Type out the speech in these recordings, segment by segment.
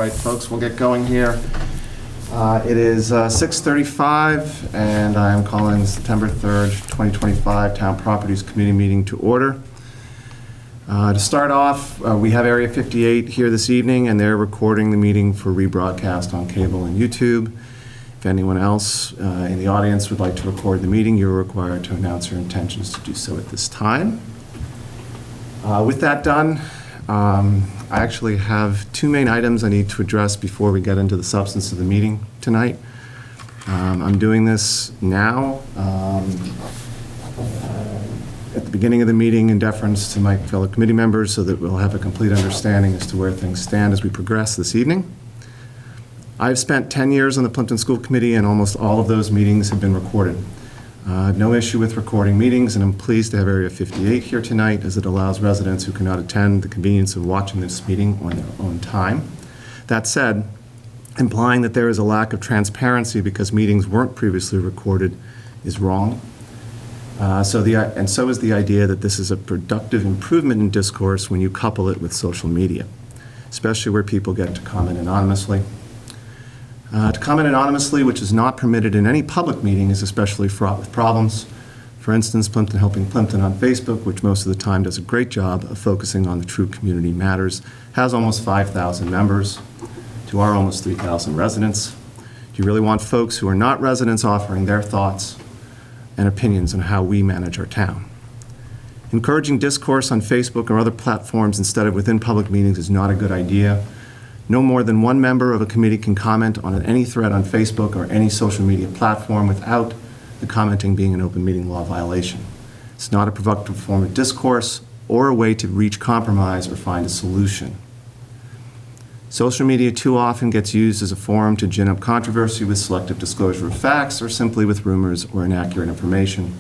right, folks, we'll get going here. It is 6:35, and I am calling the September 3rd, 2025 Town Properties Committee meeting to order. To start off, we have Area 58 here this evening, and they're recording the meeting for rebroadcast on cable and YouTube. If anyone else in the audience would like to record the meeting, you're required to announce your intentions to do so at this time. With that done, I actually have two main items I need to address before we get into the substance of the meeting tonight. I'm doing this now at the beginning of the meeting in deference to my fellow committee members so that we'll have a complete understanding as to where things stand as we progress this evening. I've spent 10 years on the Plympton School Committee, and almost all of those meetings have been recorded. No issue with recording meetings, and I'm pleased to have Area 58 here tonight, as it allows residents who cannot attend the convenience of watching this meeting on their own time. That said, implying that there is a lack of transparency because meetings weren't previously recorded is wrong. So is the idea that this is a productive improvement in discourse when you couple it with social media, especially where people get to comment anonymously. To comment anonymously, which is not permitted in any public meeting, is especially fraught with problems. For instance, Plympton Helping Plympton on Facebook, which most of the time does a great job of focusing on the true community matters, has almost 5,000 members to our almost 3,000 residents. Do you really want folks who are not residents offering their thoughts and opinions on how we manage our town? Encouraging discourse on Facebook or other platforms instead of within public meetings is not a good idea. No more than one member of a committee can comment on any thread on Facebook or any social media platform without the commenting being an open meeting law violation. It's not a productive form of discourse or a way to reach compromise or find a solution. Social media too often gets used as a forum to gin up controversy with selective disclosure of facts or simply with rumors or inaccurate information.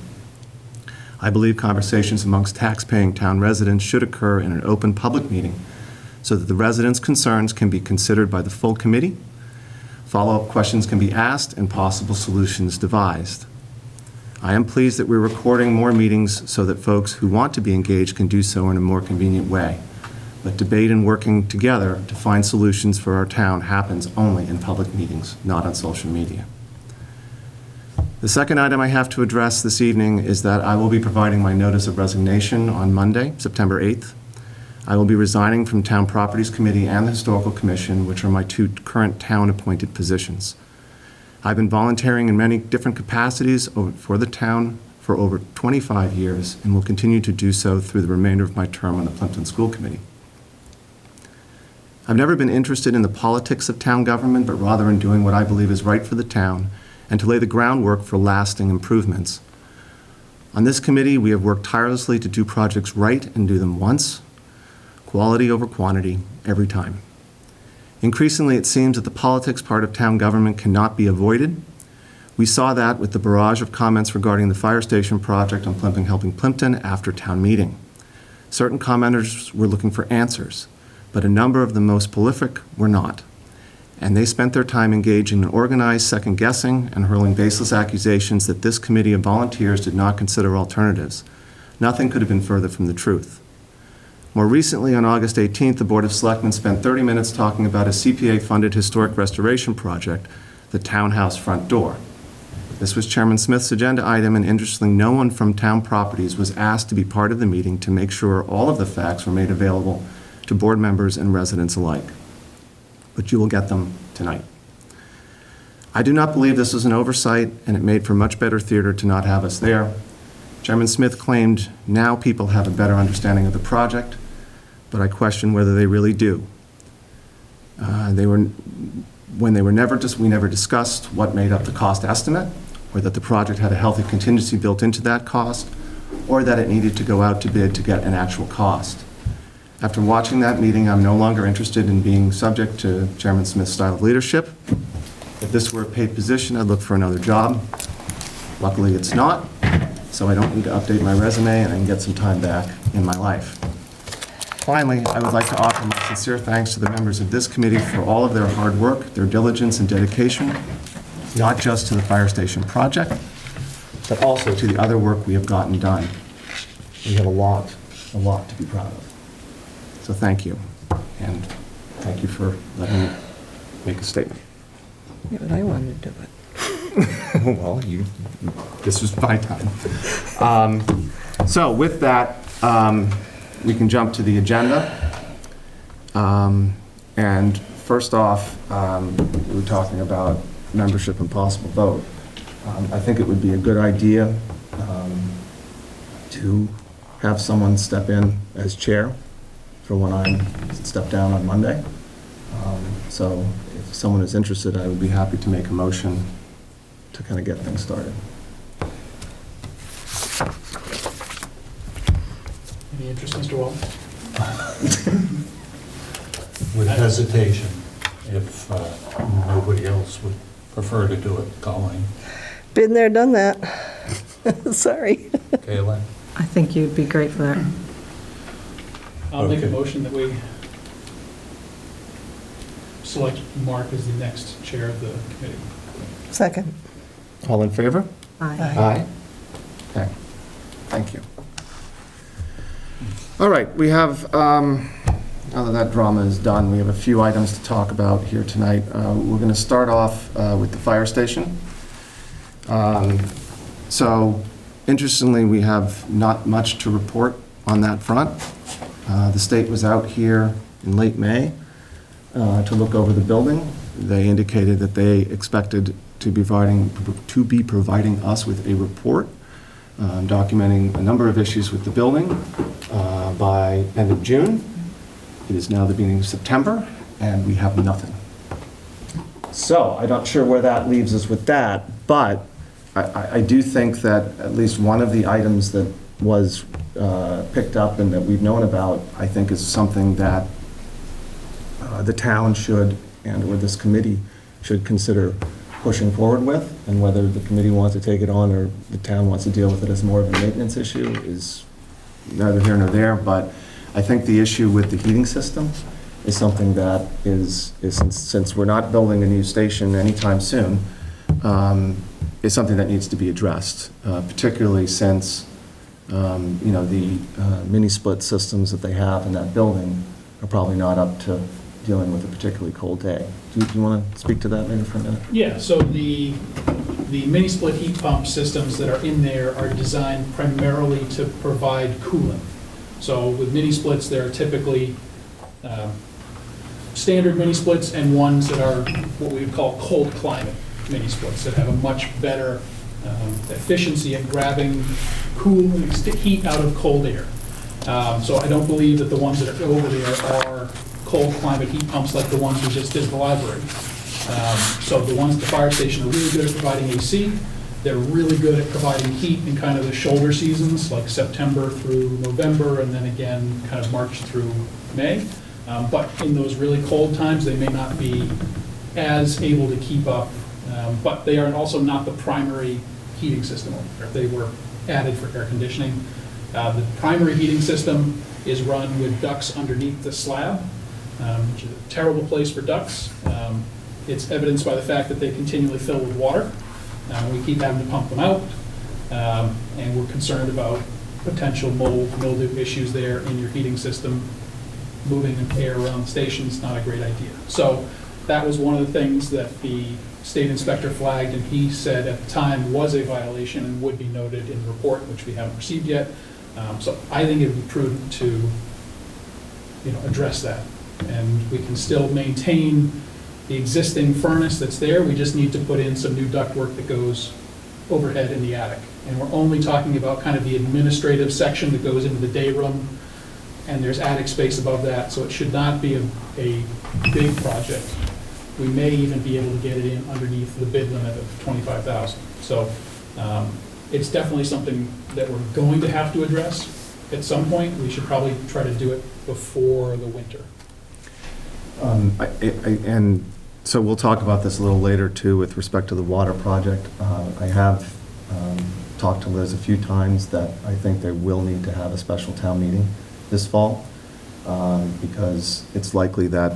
I believe conversations amongst tax-paying town residents should occur in an open public meeting so that the residents' concerns can be considered by the full committee, follow-up questions can be asked, and possible solutions devised. I am pleased that we're recording more meetings so that folks who want to be engaged can do so in a more convenient way. But debate and working together to find solutions for our town happens only in public meetings, not on social media. The second item I have to address this evening is that I will be providing my notice of resignation on Monday, September 8th. I will be resigning from Town Properties Committee and the Historical Commission, which are my two current town-appointed positions. I've been volunteering in many different capacities for the town for over 25 years and will continue to do so through the remainder of my term on the Plympton School Committee. I've never been interested in the politics of town government, but rather in doing what I believe is right for the town and to lay the groundwork for lasting improvements. On this committee, we have worked tirelessly to do projects right and do them once, quality over quantity, every time. Increasingly, it seems that the politics part of town government cannot be avoided. We saw that with the barrage of comments regarding the fire station project on Plympton Helping Plympton after town meeting. Certain commenters were looking for answers, but a number of the most prolific were not. And they spent their time engaging in organized second-guessing and hurling baseless accusations that this committee of volunteers did not consider alternatives. Nothing could have been further from the truth. More recently, on August 18th, the Board of Selectmen spent 30 minutes talking about a CPA-funded historic restoration project, the townhouse front door. This was Chairman Smith's agenda item, and interestingly, no one from Town Properties was asked to be part of the meeting to make sure all of the facts were made available to board members and residents alike. But you will get them tonight. I do not believe this was an oversight, and it made for much better theater to not have us there. Chairman Smith claimed now people have a better understanding of the project, but I question whether they really do. We never discussed what made up the cost estimate, or that the project had a healthy contingency built into that cost, or that it needed to go out to bid to get an actual cost. After watching that meeting, I'm no longer interested in being subject to Chairman Smith's style of leadership. If this were a paid position, I'd look for another job. Luckily, it's not, so I don't need to update my resume and I can get some time back in my life. Finally, I would like to offer my sincere thanks to the members of this committee for all of their hard work, their diligence and dedication, not just to the fire station project, but also to the other work we have gotten done. We have a lot to be proud of. So thank you, and thank you for letting me make a statement. Yeah, but I wanted to do it. Well, this was my time. So with that, we can jump to the agenda. And first off, we were talking about membership and possible vote. I think it would be a good idea to have someone step in as chair for when I step down on Monday. So if someone is interested, I would be happy to make a motion to kind of get things started. Any interest, Mr. Wall? With hesitation, if nobody else would prefer to do it, Colleen. Been there, done that. Sorry. Kayla? I think you'd be great for that. I'll make a Okay. motion that we select Mark as the next chair of the committee. Second. All in favor? Aye. Okay, thank you. All right, we have, now that that drama is done, we have a few items to talk about here tonight. We're going to start off with the fire station. So, interestingly, we have not much to report on that front. The state was out here in late May to look over the building. They indicated that they expected to be providing us with a report documenting a number of issues with the building by end of June. It is now the beginning of September, and we have nothing. So I'm not sure where that leaves us with that, but I do think that at least one of the items that was picked up and that we've known about, I think is something that the town should, and/or this committee should consider pushing forward with, and whether the committee wants to take it on or the town wants to deal with it as more of a maintenance issue is neither here nor there, but I think the issue with the heating system is something that is since we're not building a new station anytime soon, is something that needs to be addressed, particularly since, the mini split systems that they have in that building are probably not up to dealing with a particularly cold day. Do you want to speak to that maybe for a minute? Yeah, so the mini split heat pump systems that are in there are designed primarily to provide cooling. So with mini splits, there are typically standard mini splits and ones that are what we would call cold climate mini splits that have a much better efficiency at grabbing cool heat out of cold air. So I don't believe that the ones that are over there are cold climate heat pumps like the ones we just did at the library. So the ones at the fire station are really good at providing AC. They're really good at providing heat in kind of the shoulder seasons, like September through November, and then again, kind of March through May. But in those really cold times, they may not be as able to keep up. But they are also not the primary heating system over there. They were added for air conditioning. The primary heating system is run with ducts underneath the slab, which is a terrible place for ducts. It's evidenced by the fact that they continually fill with water. We keep having to pump them out, and we're concerned about potential mold, mildew issues there in your heating system. Moving air around the station is not a great idea. So that was one of the things that the state inspector flagged, and he said at the time was a violation and would be noted in the report, which we haven't received yet. So I think it would be prudent to, address that. And we can still maintain the existing furnace that's there. We just need to put in some new ductwork that goes overhead in the attic. And we're only talking about kind of the administrative section that goes into the day room, and there's attic space above that, so it should not be a big project. We may even be able to get it in underneath the bid limit of $25,000. So it's definitely something that we're going to have to address at some point. We should probably try to do it before the winter. And so we'll talk about this a little later too with respect to the water project. I have talked to Liz a few times that I think they will need to have a special town meeting this fall because it's likely that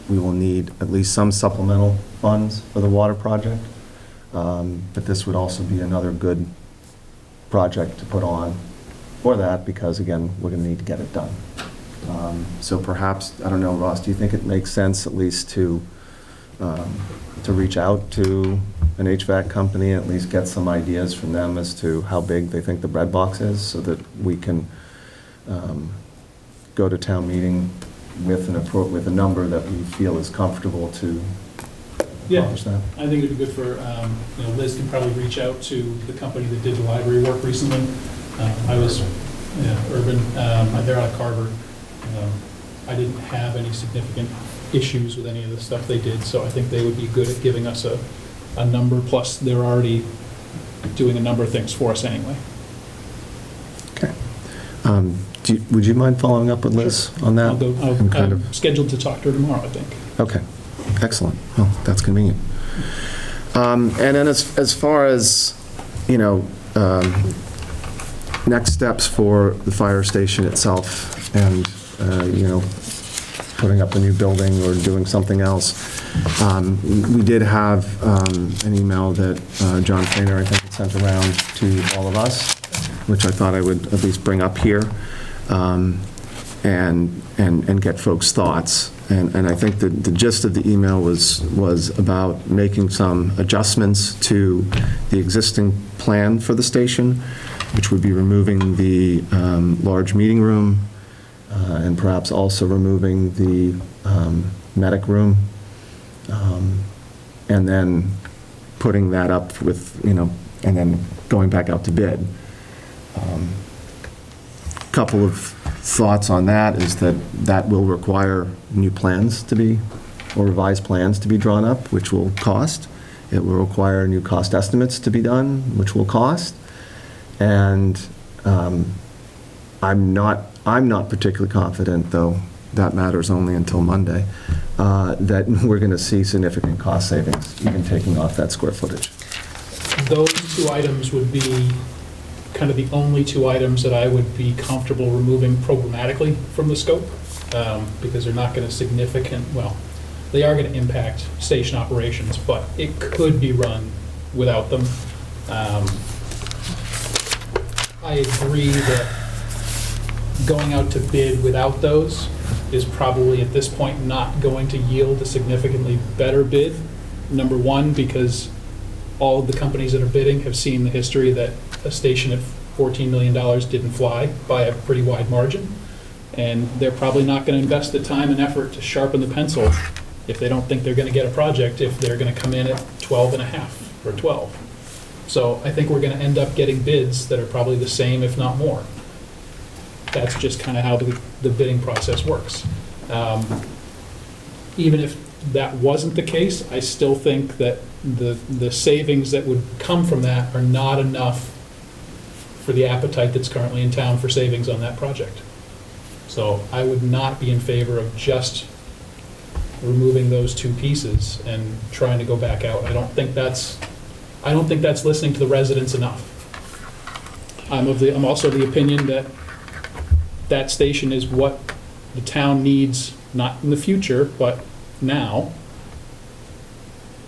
we will need at least some supplemental funds for the water project. But this would also be another good project to put on for that because, again, we're going to need to get it done. So perhaps, I don't know, Ross, do you think it makes sense at least to to reach out to an HVAC company, at least get some ideas from them as to how big they think the bread box is, so that we can go to town meeting with with a number that we feel is comfortable to Yeah, accomplish that. I think it'd be good for, Liz can probably reach out to the company that did the library work recently. Urban, they're out of Carver. I didn't have any significant issues with any of the stuff they did, so I think they would be good at giving us a number, plus they're already doing a number of things for us anyway. Okay. Would you mind following up with Liz on that? And kind I'm scheduled to talk to her tomorrow, I think. Okay, excellent. Well, that's convenient. And then as far as, next steps for the fire station itself and, putting up a new building or doing something else, we did have an email that John Trainer, I think, had sent around to all of us, which I thought I would at least bring up here, and get folks' thoughts. And I think the gist of the email was about making some adjustments to the existing plan for the station, which would be removing the large meeting room, and perhaps also removing the medic room, and then putting that up with, and then going back out to bid. Couple of thoughts on that is that will require new plans to be, or revised plans to be drawn up, which will cost. It will require new cost estimates to be done, which will cost. And I'm not particularly confident, though that matters only until Monday, that we're going to see significant cost savings, even taking off that square footage. Those two items would be kind of the only two items that I would be comfortable removing programmatically from the scope, because they're not going to they are going to impact station operations, but it could be run without them. I agree that going out to bid without those is probably at this point not going to yield a significantly better bid. Number one, because all of the companies that are bidding have seen the history that a station at $14 million didn't fly by a pretty wide margin. And they're probably not going to invest the time and effort to sharpen the pencil if they don't think they're going to get a project, if they're going to come in at 12.5 or 12. So I think we're going to end up getting bids that are probably the same, if not more. That's just kind of how the bidding process works. Even if that wasn't the case, I still think that the savings that would come from that are not enough for the appetite that's currently in town for savings on that project. So I would not be in favor of just removing those two pieces and trying to go back out. I don't think that's listening to the residents enough. I'm also of the opinion that that station is what the town needs, not in the future, but now,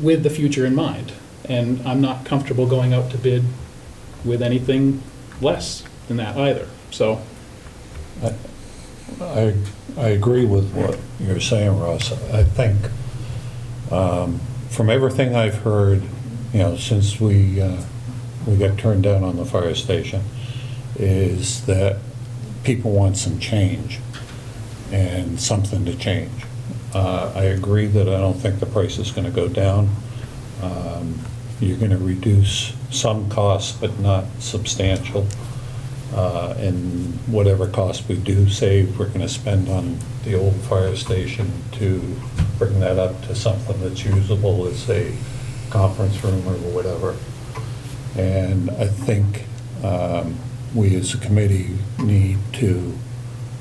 with the future in mind. And I'm not comfortable going out to bid with anything less than that either. So I agree with what you're saying, Russ. I think from everything I've heard, since we got turned down on the fire station, is that people want some change and something to change. I agree that I don't think the price is going to go down. You're going to reduce some costs, but not substantial. And whatever cost we do save, we're going to spend on the old fire station to bring that up to something that's usable as a conference room or whatever. And I think we as a committee need to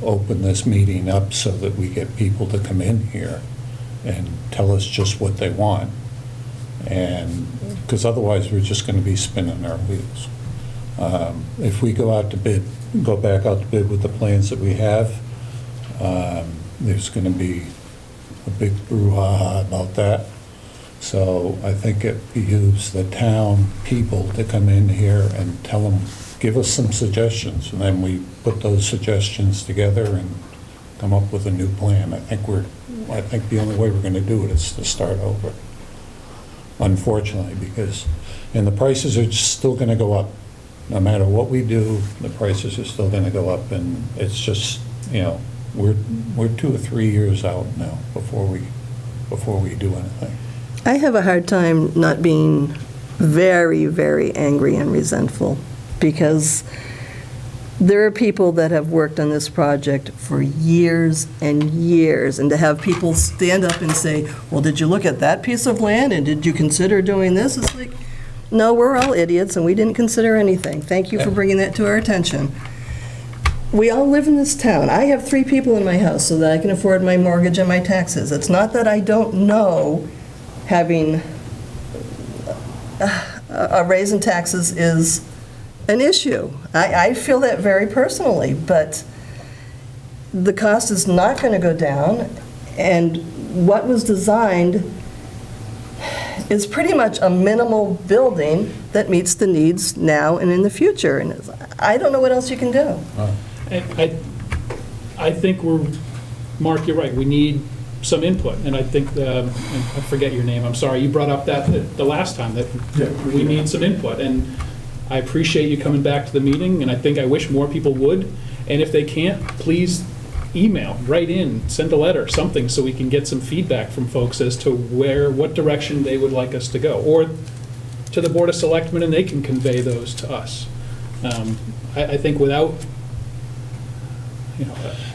open this meeting up so that we get people to come in here and tell us just what they want. And because otherwise we're just going to be spinning our wheels. If we go back out to bid with the plans that we have, there's going to be a big brouhaha about that. So I think it behooves the town people to come in here and tell them, give us some suggestions, and then we put those suggestions together and come up with a new plan. I think we're I think the only way we're gonna do it is to start over, unfortunately, because, and the prices are still gonna go up. No matter what we do, the prices are still gonna go up, and it's just, you know, we're 2 or 3 years out now before we do anything. I have a hard time not being very, very angry and resentful, because there are people that have worked on this project for years and years, and to have people stand up and say, well, did you look at that piece of land, and did you consider doing this? It's like, no, we're all idiots, and we didn't consider anything. Thank you for bringing that to our attention. We all live in this town. I have 3 people in my house so that I can afford my mortgage and my taxes. It's not that I don't know having a raise in taxes is an issue. I feel that very personally, but the cost is not going to go down, and what was designed is pretty much a minimal building that meets the needs now and in the future, and I don't know what else you can do. I think Mark, you're right, we need some input, and I think, and I forget your name, I'm sorry, you brought up that the last time, that we need some input, and I appreciate you coming back to the meeting, and I wish more people would, and if they can't, please email, write in, send a letter, something, so we can get some feedback from folks as to what direction they would like us to go, or to the Board of Selectmen, and they can convey those to us. I think without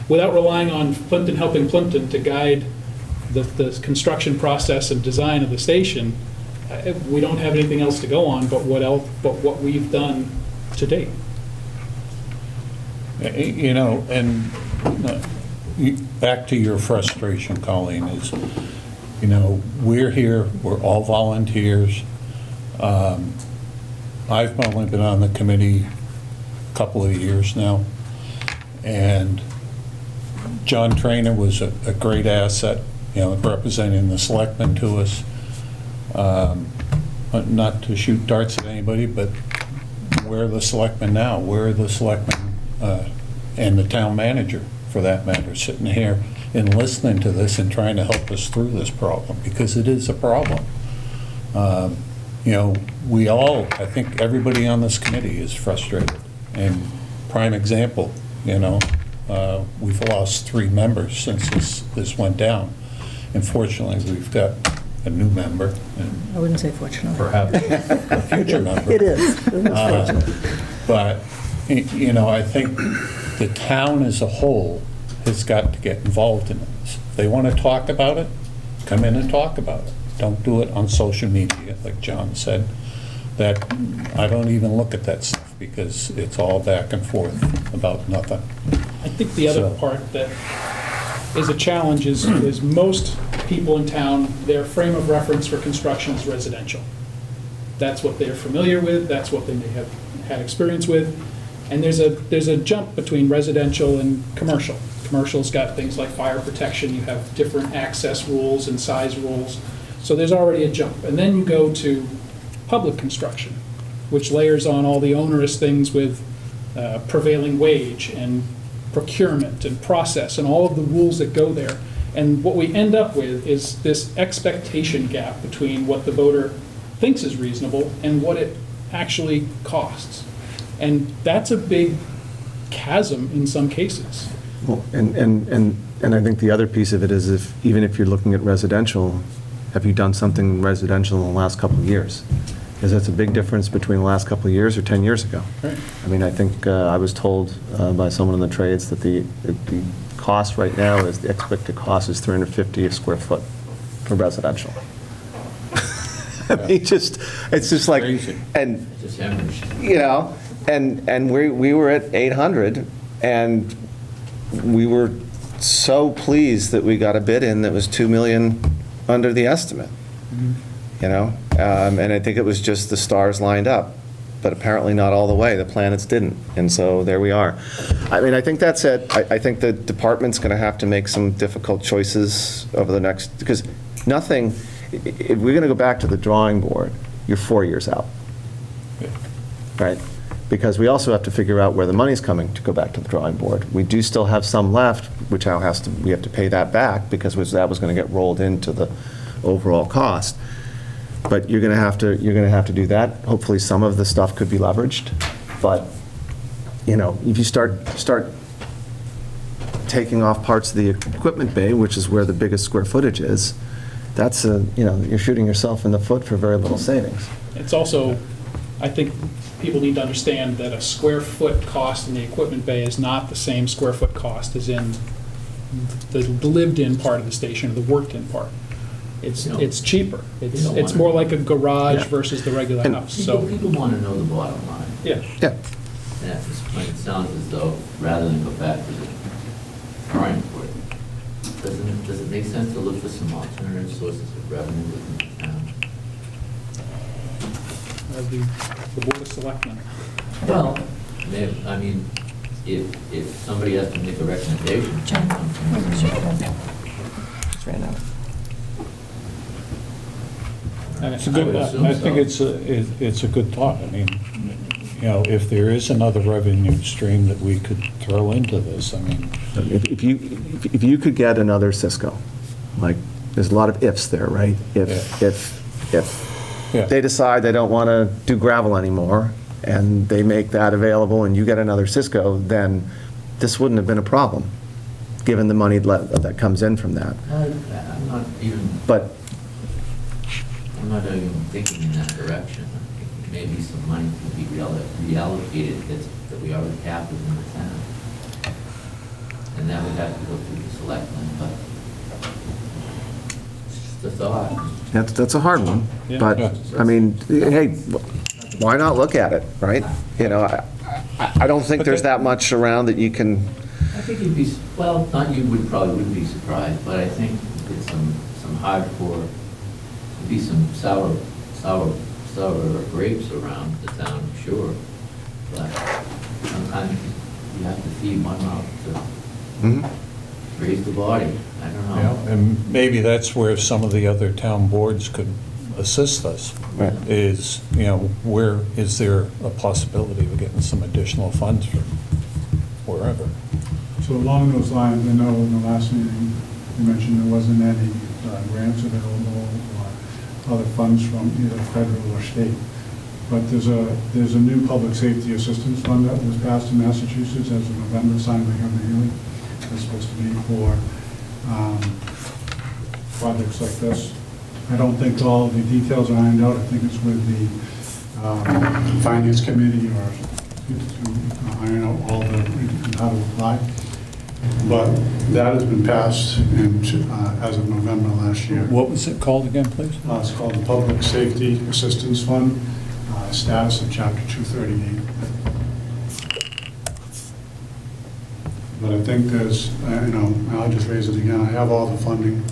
relying on Plympton helping Plympton to guide the construction process and design of the station, we don't have anything else to go on but what we've done to date. You know, and back to your frustration, Colleen, is, you know, we're here, we're all volunteers. I've only been on the committee a couple of years now, and John Trainer was a great asset, you know, representing the selectmen to us. Not to shoot darts at anybody, but where are the selectmen now? Where are the selectmen and the town manager, for that matter, sitting here and listening to this and trying to help us through this problem, because it is a problem. You know, we all, I think everybody on this committee is frustrated. And prime example, you know, we've lost 3 members since this went down. Unfortunately, we've got a new member, and I wouldn't say fortunately. perhaps a future member. It is. It is fortunate. But, you know, I think the town as a whole has got to get involved in this. If they want to talk about it, come in and talk about it. Don't do it on social media, like John said. That, I don't even look at that stuff, because it's all back and forth about nothing. I think the other So- part that is a challenge is most people in town, their frame of reference for construction is residential. That's what they're familiar with, that's what they may have had experience with, and there's a jump between residential and commercial. Commercial's got things like fire protection, you have different access rules and size rules, so there's already a jump. And then you go to public construction, which layers on all the onerous things with prevailing wage and procurement and process and all of the rules that go there. And what we end up with is this expectation gap between what the voter thinks is reasonable and what it actually costs. And that's a big chasm in some cases. Well, and I think the other piece of it is, even if you're looking at residential, have you done something residential in the last couple of years? Because that's a big difference between the last couple of years or 10 years ago. Right. I mean, I think I was told by someone in the trades that the cost right now is, the expected cost is $350 a square foot for residential. I mean, it's just like, Crazy. and, you know, and we were at 800, and we were so pleased that we got a bid in that was 2 million under the estimate, you know? And I think it was just the stars lined up, but apparently not all the way. The planets didn't, and so there we are. I mean, I think that's it. I think the department's going to have to make some difficult choices over the next, because nothing, if we're going to go back to the drawing board, you're 4 years out, right? because we also have to figure out where the money's coming to go back to the drawing board. We do still have some left, which now we have to pay that back because that was going to get rolled into the overall cost. But you're going to have to do that. Hopefully, some of the stuff could be leveraged. But, if you start taking off parts of the equipment bay, which is where the biggest square footage is, that's you're shooting yourself in the foot for very little savings. It's also, I think people need to understand that a square foot cost in the equipment bay is not the same square foot cost as in the lived-in part of the station or the worked-in part. It's cheaper. It's more like a garage versus the regular house, so. People want to know the bottom line. Yeah. Yeah. And at this point, it sounds as though, rather than go back to the drawing board, does it make sense to look for some alternative sources of revenue within the town? The Board of Selectmen. Well, I mean, if somebody has to make a recommendation. It's a good, I think it's a good thought. I mean, if there is another revenue stream that we could throw into this, I mean. If you could get another Cisco, like, there's a lot of ifs there, right? If Yeah. they decide they don't want to do gravel anymore, and they make that available, and you get another Cisco, then this wouldn't have been a problem, given the money that comes in from that. I'm not even thinking in that direction. I'm thinking maybe some money could be reallocated that we already have within the town. And that would have to go through the selectmen, but it's just a thought. That's a hard one, Yeah. but, I mean, hey, why not look at it, right? I don't think there's that much around that you can, I think you'd be, well, not you would, probably wouldn't be surprised, but I think it's some hardcore, there'd be some sour grapes around the town, sure. But sometimes you have to feed one mouth to raise the body. I don't know. And maybe that's where some of the other town boards could assist us, Right. is, where is there a possibility of getting some additional funds from wherever? So along those lines, I know in the last meeting, you mentioned there wasn't any grants available or other funds from either federal or state. But there's a new public safety assistance fund that was passed in Massachusetts as of November, signed by Governor Healy. It's supposed to be for projects like this. I don't think all the details are ironed out. I think it's with the Finance Committee or to iron out all the, how to apply. But that has been passed as of November last year. What was it called again, please? It's called the Public Safety Assistance Fund, status of Chapter 238. But I think there's, I'll just raise it again, I have all the funding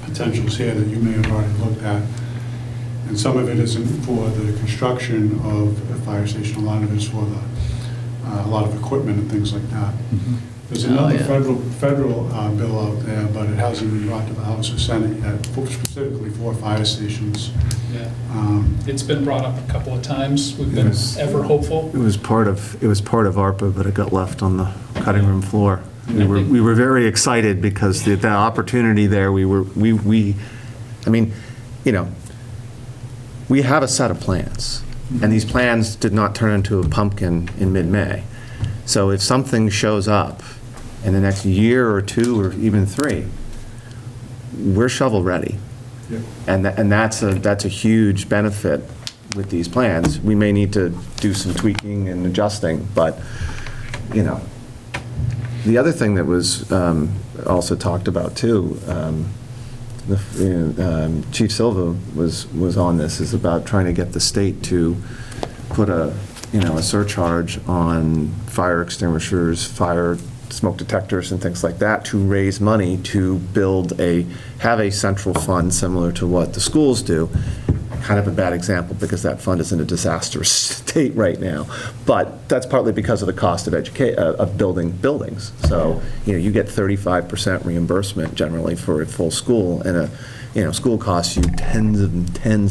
potentials here that you may have already looked at. And some of it isn't for the construction of a fire station, a lot of it is for a lot of equipment and things like that. There's another federal bill out there, but it hasn't been brought to the House or Senate yet, specifically for fire stations. Yeah. It's been brought up a couple of times. We've been ever hopeful. it was part of ARPA, but it got left on the cutting room floor. We were very excited because the opportunity there, we have a set of plans, and these plans did not turn into a pumpkin in mid-May. So if something shows up in the next year or two or even 3, we're shovel ready. Yeah. And that's a huge benefit with these plans. We may need to do some tweaking and adjusting, but, the other thing that was also talked about too, Chief Silva was on this, is about trying to get the state to put a surcharge on fire extinguishers, fire smoke detectors and things like that, to raise money to have a central fund similar to what the schools do. Kind of a bad example because that fund is in a disastrous state right now. But that's partly because of the cost of building buildings. So, you get 35% reimbursement generally for a full school, and school costs you tens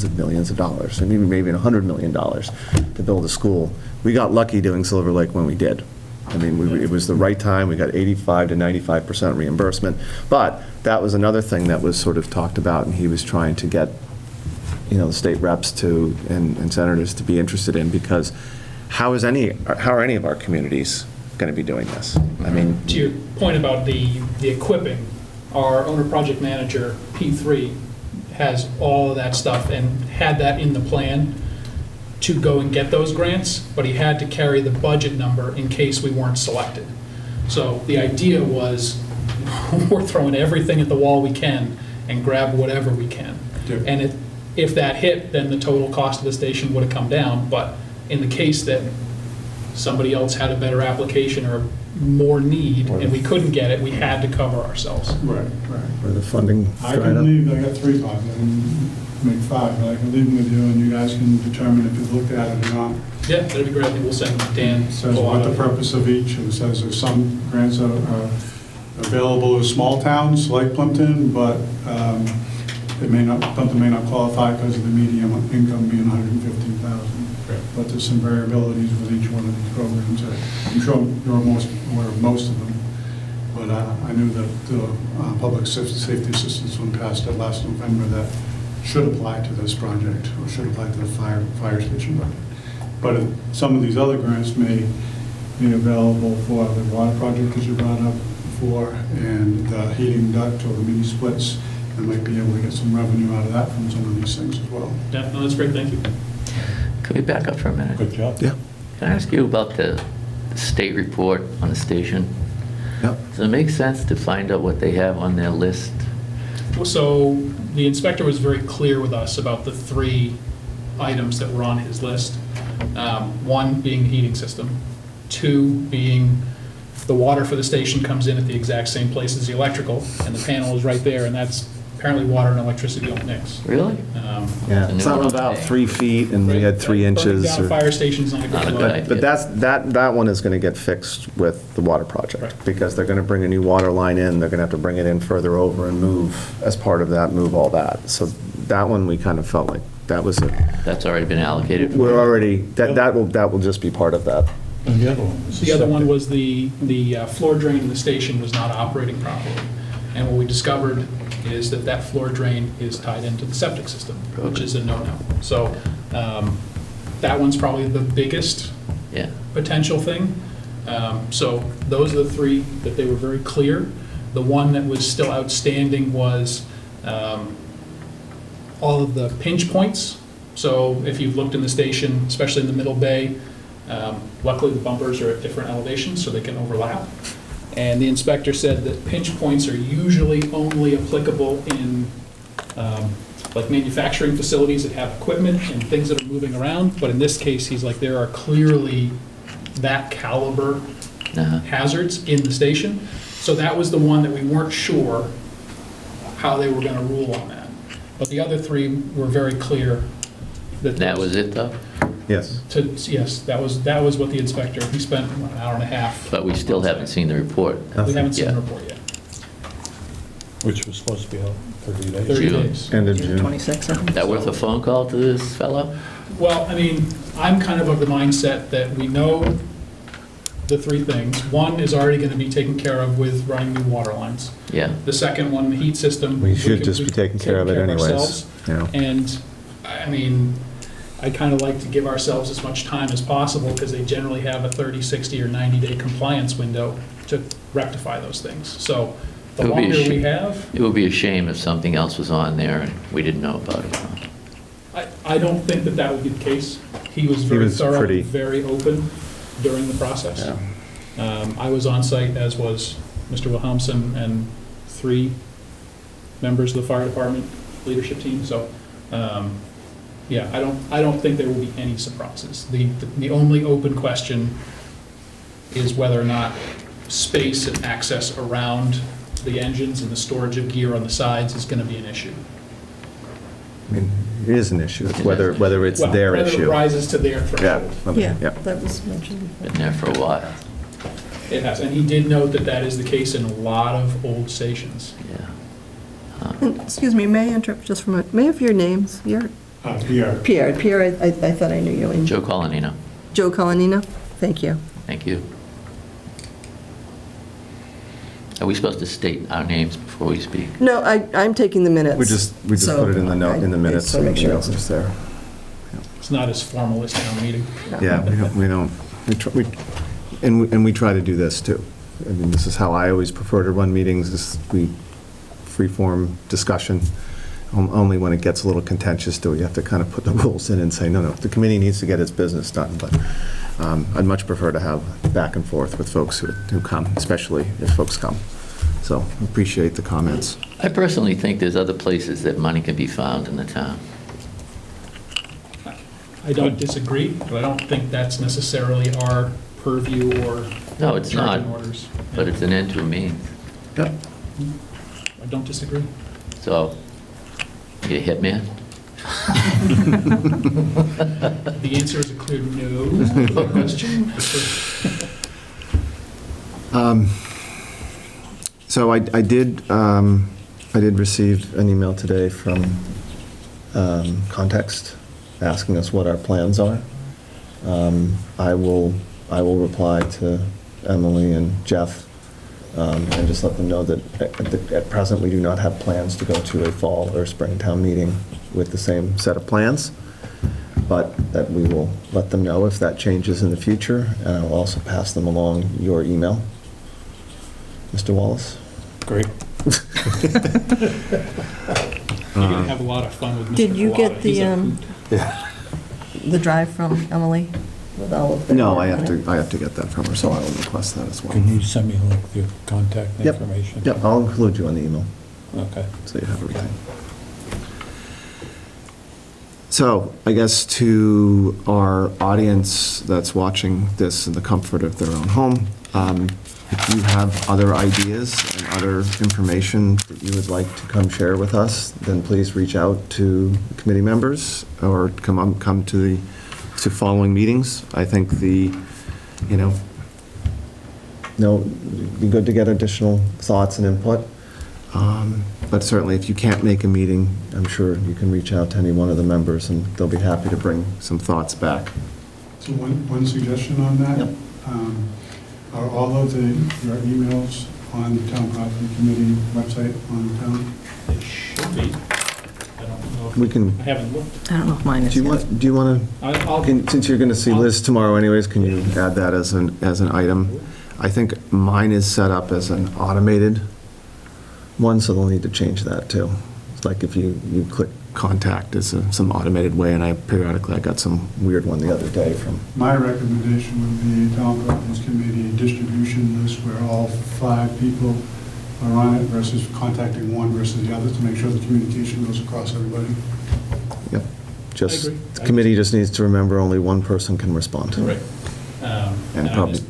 of millions of dollars, and maybe $100 million to build a school we got lucky doing Silver Lake when we did. I mean, it was the right time, we got 85 to 95% reimbursement, but that was another thing that was sort of talked about, and he was trying to get, the state reps to, and senators to be interested in, because how are any of our communities going to be doing this? I mean, To your point about the equipping, our owner project manager, P3, has all of that stuff and had that in the plan to go and get those grants, but he had to carry the budget number in case we weren't selected. So the idea was, we're throwing everything at the wall we can and grab whatever we can. Yep. And if that hit, then the total cost of the station would have come down, but in the case that somebody else had a better application or more need, and we couldn't get it, we had to cover ourselves. Right. where the funding I dried can up. leave, I got 3 copies, I can make 5, but I can leave them with you, and you guys can determine if you've looked at it or not. Yeah, that'd be great. I think we'll send Dan. It says what the purpose of each, and it says there's some grants are available to small towns like Plympton, but Plympton may not qualify because of the median income being 115,000. Right. But there's some variabilities with each one of these programs. I'm sure you're most aware of most of them, but I knew that the public safety assistance one passed it last November that should apply to this project, or should apply to the fire station project. But some of these other grants may be available for the water project, as you brought up before, and the heating duct or the mini splits, and might be able to get some revenue out of that from some of these things as well. Yeah, no, that's great. Thank you. Can we back up for a minute? Good job. Yeah. Can I ask you about the state report on the station? Yep. Does it make sense to find out what they have on their list? So the inspector was very clear with us about the 3 items that were on his list. 1 being the heating system, 2 being the water for the station comes in at the exact same place as the electrical, and the panel is right there, and that's apparently water and electricity don't mix. Really? Yeah, It's a new something one. about 3 feet, and we had 3 inches. Burning down a or- fire station's not a Not a good good idea. But that one is going to get fixed with the water project, Right. because they're going to bring a new water line in, they're going to have to bring it in further over and move, as part of that, move all that. So that one, we kind of felt like that was That's already been allocated for? we're already, that will just be part of that. And the other one was The other one septic. was the floor drain in the station was not operating properly. And what we discovered is that floor drain is tied into the septic system, which is a no-no. So that one's probably the biggest Yeah. potential thing. So those are the 3 that they were very clear. The one that was still outstanding was all of the pinch points. So if you've looked in the station, especially in the middle bay, luckily the bumpers are at different elevations so they can overlap. And the inspector said that pinch points are usually only applicable in like manufacturing facilities that have equipment and things that are moving around. But in this case, he's like, there are clearly that caliber Uh-huh. hazards in the station. So that was the one that we weren't sure how they were going to rule on that. But the other 3 were very clear. That was it, though? Yes. Yes, that was what the inspector, he spent what, an hour and a half. But we still haven't seen the report. We haven't seen the Yeah. report yet. Which was supposed to be out 30 days. 30 June. days. End of June. 26, I think. That worth a phone call to this fellow? Well, I mean, I'm kind of the mindset that we know the 3 things. One is already going to be taken care of with running new water lines. Yeah. The second one, the heat system. We should can- just be taking care of it anyways. ourselves. Yeah. And, I mean, I kind of like to give ourselves as much time as possible because they generally have a 30, 60, or 90-day compliance window to rectify those things. So the It would be a longer we shame. have, It would be a shame if something else was on there and we didn't know about it. I don't think that would be the case. He was very was thorough, pretty- very open during the process. Yeah. I was on site, as was Mr. Wilhelmsen and 3 members of the fire department leadership team. So, yeah, I don't think there will be any surprises. The only open question is whether or not space and access around the engines and the storage of gear on the sides is going to be an issue. I mean, it is an issue, it's whether it's Well, their whether it issue. rises to their Yeah. threshold. okay, Yeah, that was mentioned before. Been there for a while. It has, and he did note that that is the case in a lot of old stations. Yeah. And, excuse me, may I interrupt just for a moment? May I have your names? Your Pierre, Pierre, I thought I knew you. And Joe Colanino. Joe Colanino? Thank you. Thank you. Are we supposed to state our names before we speak? No, I'm taking the minutes. We just So, put it in the note, in the I minutes, just so wanna make everybody sure. else is there. It's not as formal as town meeting. Yeah, we try to do this too. I mean, this is how I always prefer to run meetings, is we free-form discussion. Only when it gets a little contentious do we have to kind of put the rules in and say, no, the committee needs to get its business done. But I'd much prefer to have back and forth with folks who come, especially if folks come. So appreciate the comments. I personally think there's other places that money can be found in the town. I don't disagree, but I don't think that's necessarily our purview or No, it's not, charging orders. but it's an end to a means. Yep. I don't disagree. So, you a hitman? The answer is a clear no to the question. So I did receive an email today from Context asking us what our plans are. I will reply to Emily and Jeff and just let them know that at present, we do not have plans to go to a fall or spring town meeting with the same set of plans, but that we will let them know if that changes in the future, and I'll also pass them along your email. Mr. Wallace? Great. You're going to have a lot of fun with Mr. Did you get Kawada. He's a hoot. the drive from Emily with all of the... No, I have to get that from her, so I will request that as well. Can you send me like your contact Yep. information? Yep, I'll include you on the email, Okay. so you have everything. So, I guess to our audience that's watching this in the comfort of their own home, if you have other ideas and other information that you would like to come share with us, then please reach out to committee members or come to following meetings. I think it'd be good to get additional thoughts and input. But certainly, if you can't make a meeting, I'm sure you can reach out to any one of the members, and they'll be happy to bring some thoughts back. So one suggestion on that. Yep. Are all of your emails on the town property committee website on the town? It should be. I don't know if... We can- I haven't looked. I don't know if mine is Do you yet. want I'll... to, since you're going to see Liz tomorrow anyways, can you add that as an item? I think mine is set up as an automated one, so they'll need to change that too. It's like if you click contact as some automated way, and I got some weird one the other day from, My recommendation would be town properties committee distribution list where all 5 people are on it versus contacting one versus the other to make sure the communication goes across everybody. yep. Just, I agree. the committee just needs to remember only one person can respond. Right. And probably-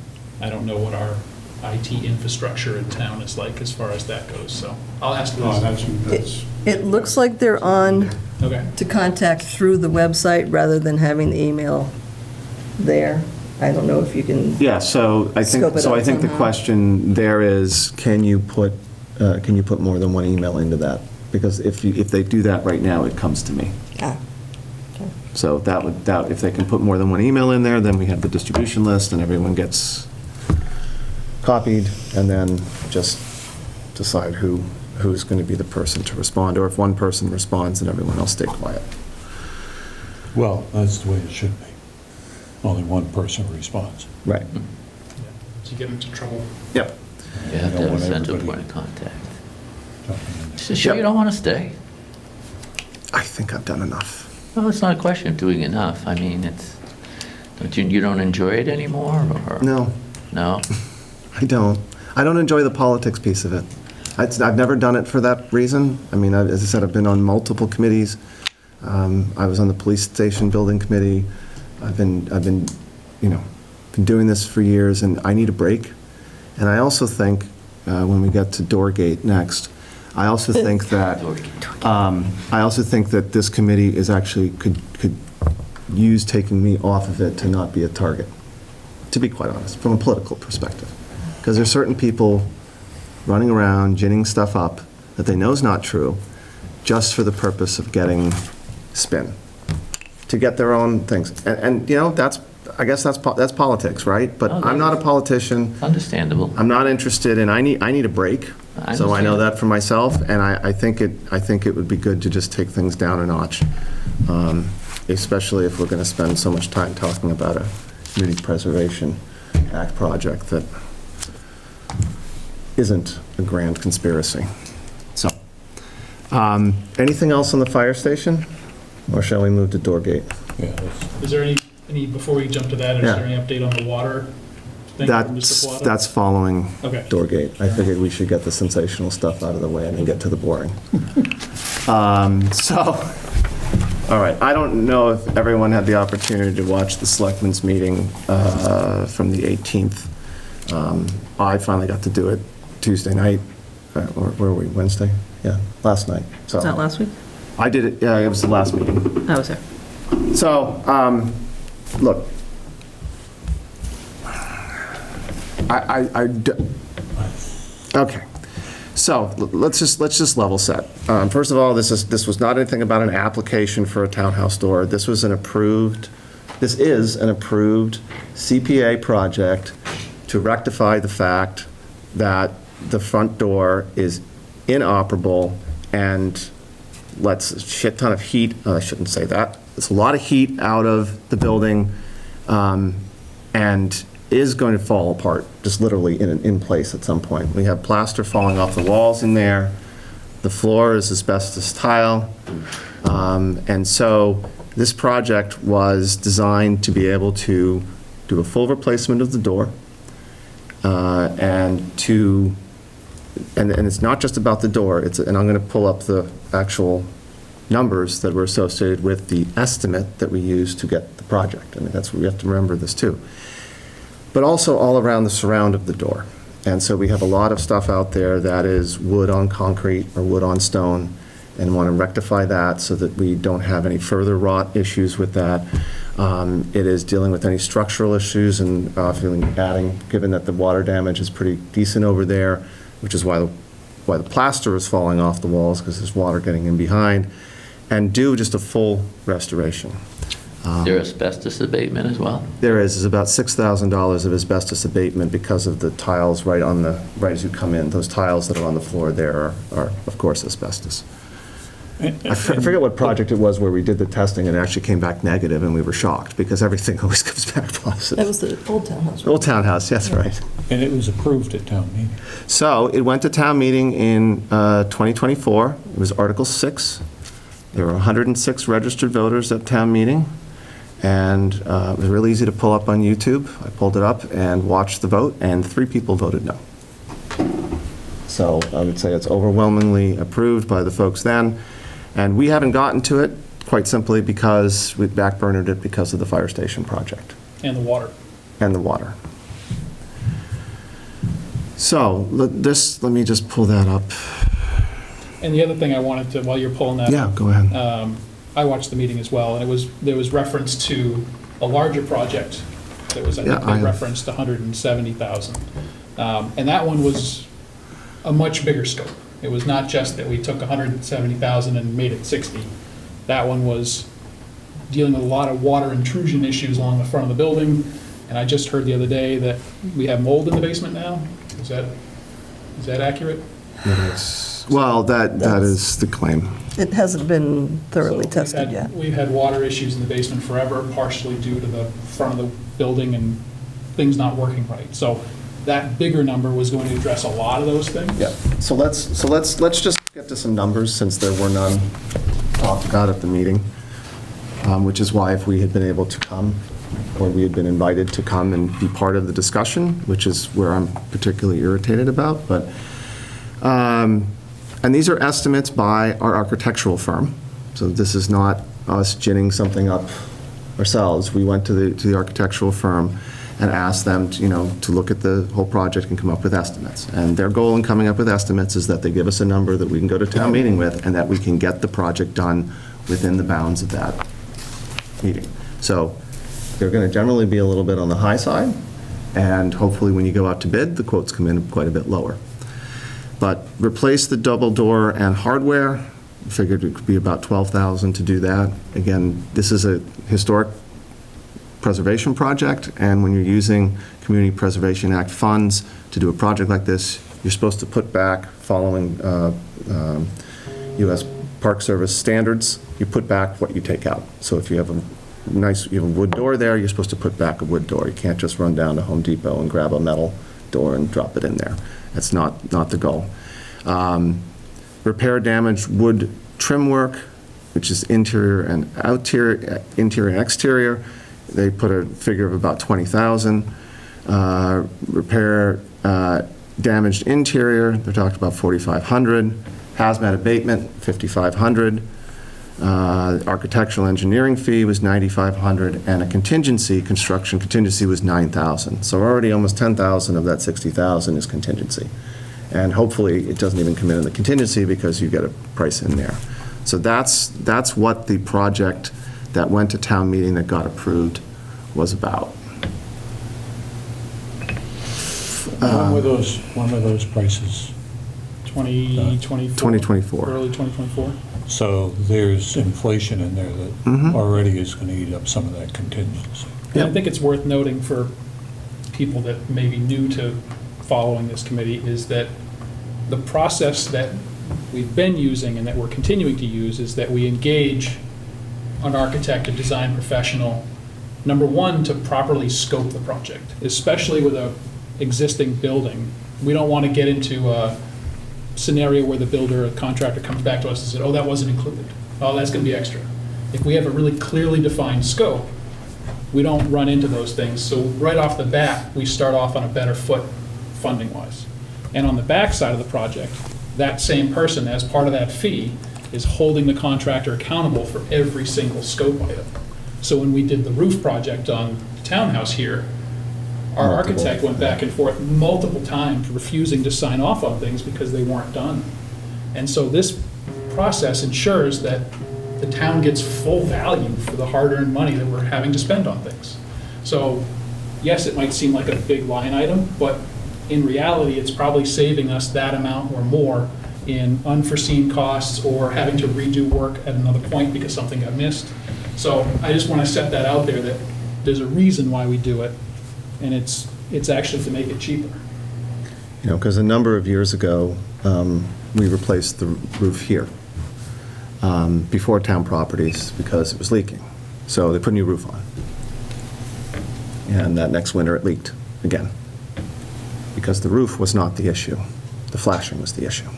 I don't know what our IT infrastructure in town is like as far as that goes, so I'll ask Oh, Liz. that's, It looks like they're on Okay. to contact through the website rather than having the email there. I don't know if you can... Yeah, so I Scope think, it so up I think the somehow. question there is, can you put more than one email into that? Because if they do that right now, it comes to me. Ah, So if they can put more than one email in there, then we have the distribution list and everyone gets copied, and then just decide who's going to be the person to respond, or if one person responds, then everyone else stay quiet. Well, that's the way it should be. Only one person responds. Right. So you get into trouble. Yep. You have to don't have a want central everybody point of contact. jumping in. So sure you don't want to stay? I think I've done enough. Well, it's not a question of doing enough. I mean, you don't enjoy it anymore, or? No, No? I don't. I don't enjoy the politics piece of it. I've never done it for that reason. I mean, as I said, I've been on multiple committees. I was on the police station building committee. I've been doing this for years, and I need a break. And I also think, when we get to Doorgate next, I also think that this committee is actually could use taking me off of it to not be a target, to be quite honest, from a political perspective. Because there's certain people running around ginning stuff up that they know is not true, just for the purpose of getting spin, to get their own things. And that's I guess that's politics, right? But No, I'm not a politician. It's understandable. I'm not interested in, I need a break. I So I know understand. that for myself, and I think it would be good to just take things down a notch, especially if we're going to spend so much time talking about a Community Preservation Act project that isn't a grand conspiracy. So, anything else on the fire station? Or shall we move to Doorgate? Yeah, that's- Is there any, before we jump to that, is Yeah. there any update on the water thing? from Mr. Plata? That's following Okay. Doorgate. I figured we should get the sensational stuff out of the way and then get to the boring. All right, I don't know if everyone had the opportunity to watch the Selectmen's meeting from the 18th. I finally got to do it Tuesday night, or where were we, Wednesday? Yeah, last night. So Was that last week? I did it, yeah, it was the last meeting. I was there. So, look, okay. So let's just level set. First of all, this was not anything about an application for a townhouse door. This is an approved CPA project to rectify the fact that the front door is inoperable and lets a shit ton of heat, I shouldn't say that, it's a lot of heat out of the building, and is going to fall apart, just literally in place at some point. We have plaster falling off the walls in there, the floor is asbestos tile, and so this project was designed to be able to do a full replacement of the door, and it's not just about the door, and I'm going to pull up the actual numbers that were associated with the estimate that we used to get the project. I mean, that's, we have to remember this too. But also all around the surround of the door. And so we have a lot of stuff out there that is wood on concrete or wood on stone, and want to rectify that so that we don't have any further rot issues with that. It is dealing with any structural issues and given that the water damage is pretty decent over there, which is why the plaster is falling off the walls, because there's water getting in behind, and do just a full restoration. Is there asbestos abatement as well? There is about $6,000 of asbestos abatement because of the tiles right as you come in. Those tiles that are on the floor there are of course, asbestos. I forget what project it was where we did the testing and it actually came back negative, and we were shocked, because everything always comes back positive. That was the old townhouse. right? Old townhouse, yes, right. And it was approved at town meeting. So it went to town meeting in 2024. It was Article 6. There were 106 registered voters at town meeting, and it was really easy to pull up on YouTube. I pulled it up and watched the vote, and 3 people voted no. So I would say it's overwhelmingly approved by the folks then, and we haven't gotten to it, quite simply because we backburnered it because of the fire station project And the water. and the water. So let me just pull that up. And the other thing I wanted to, while you're pulling that. Yeah, go ahead. I watched the meeting as well, and there was reference to a larger project that was, I think, Yeah, I they have- referenced 170,000. And that one was a much bigger scope. It was not just that we took 170,000 and made it 60. That one was dealing with a lot of water intrusion issues along the front of the building, and I just heard the other day that we have mold in the basement now. Is that accurate? Well, that is the claim. It hasn't been thoroughly So tested yet. We've had water issues in the basement forever, partially due to the front of the building and things not working right. So that bigger number was going to address a lot of those things. Yeah, so let's just get to some numbers, since there were none talked about at the meeting, which is why if we had been able to come, or we had been invited to come and be part of the discussion, which is where I'm particularly irritated about, but, and these are estimates by our architectural firm, so this is not us ginning something up ourselves. We went to the architectural firm and asked them to look at the whole project and come up with estimates. And their goal in coming up with estimates is that they give us a number that we can go to town meeting with, and that we can get the project done within the bounds of that meeting. So they're going to generally be a little bit on the high side, and hopefully when you go out to bid, the quotes come in quite a bit lower. But replace the double door and hardware, figured it could be about $12,000 to do that. Again, this is a historic preservation project, and when you're using Community Preservation Act funds to do a project like this, you're supposed to put back, following U.S. Park Service standards, you put back what you take out. So if you have you have a wood door there, you're supposed to put back a wood door. You can't just run down to Home Depot and grab a metal door and drop it in there. That's not the goal. Repair damaged wood trim work, which is interior and exterior. They put a figure of about 20,000. Repair damaged interior, they talked about 4,500. Hazmat abatement, 5,500. Architectural engineering fee was 9,500, and a construction contingency was 9,000. So already almost 10,000 of that 60,000 is contingency. And hopefully it doesn't even come in the contingency because you get a price in there. So that's what the project that went to town meeting that got approved was about. When were those prices? 2024? 2024. Early 2024? So there's inflation in there that already is going to eat up some of that contingency. And I think it's worth noting for people that may be new to following this committee is that the process that we've been using and that we're continuing to use is that we engage an architect, a design professional, number one, to properly scope the project, especially with a existing building. We don't want to get into a scenario where the builder or contractor comes back to us and said, oh, that wasn't included. Oh, that's going to be extra. If we have a really clearly defined scope, we don't run into those things. So right off the bat, we start off on a better foot funding-wise. And on the back side of the project, that same person, as part of that fee, is holding the contractor accountable for every single scope item. So when we did the roof project on the townhouse here, our architect went back and forth multiple times, refusing to sign off on things because they weren't done. And so this process ensures that the town gets full value for the hard-earned money that we're having to spend on things. So yes, it might seem like a big line item, but in reality, it's probably saving us that amount or more in unforeseen costs or having to redo work at another point because something got missed. So I just want to set that out there that there's a reason why we do it, and it's actually to make it cheaper. You know, because a number of years ago, we replaced the roof here before town properties because it was leaking. So they put a new roof on. And that next winter it leaked again because the roof was not the issue. The flashing was the issue.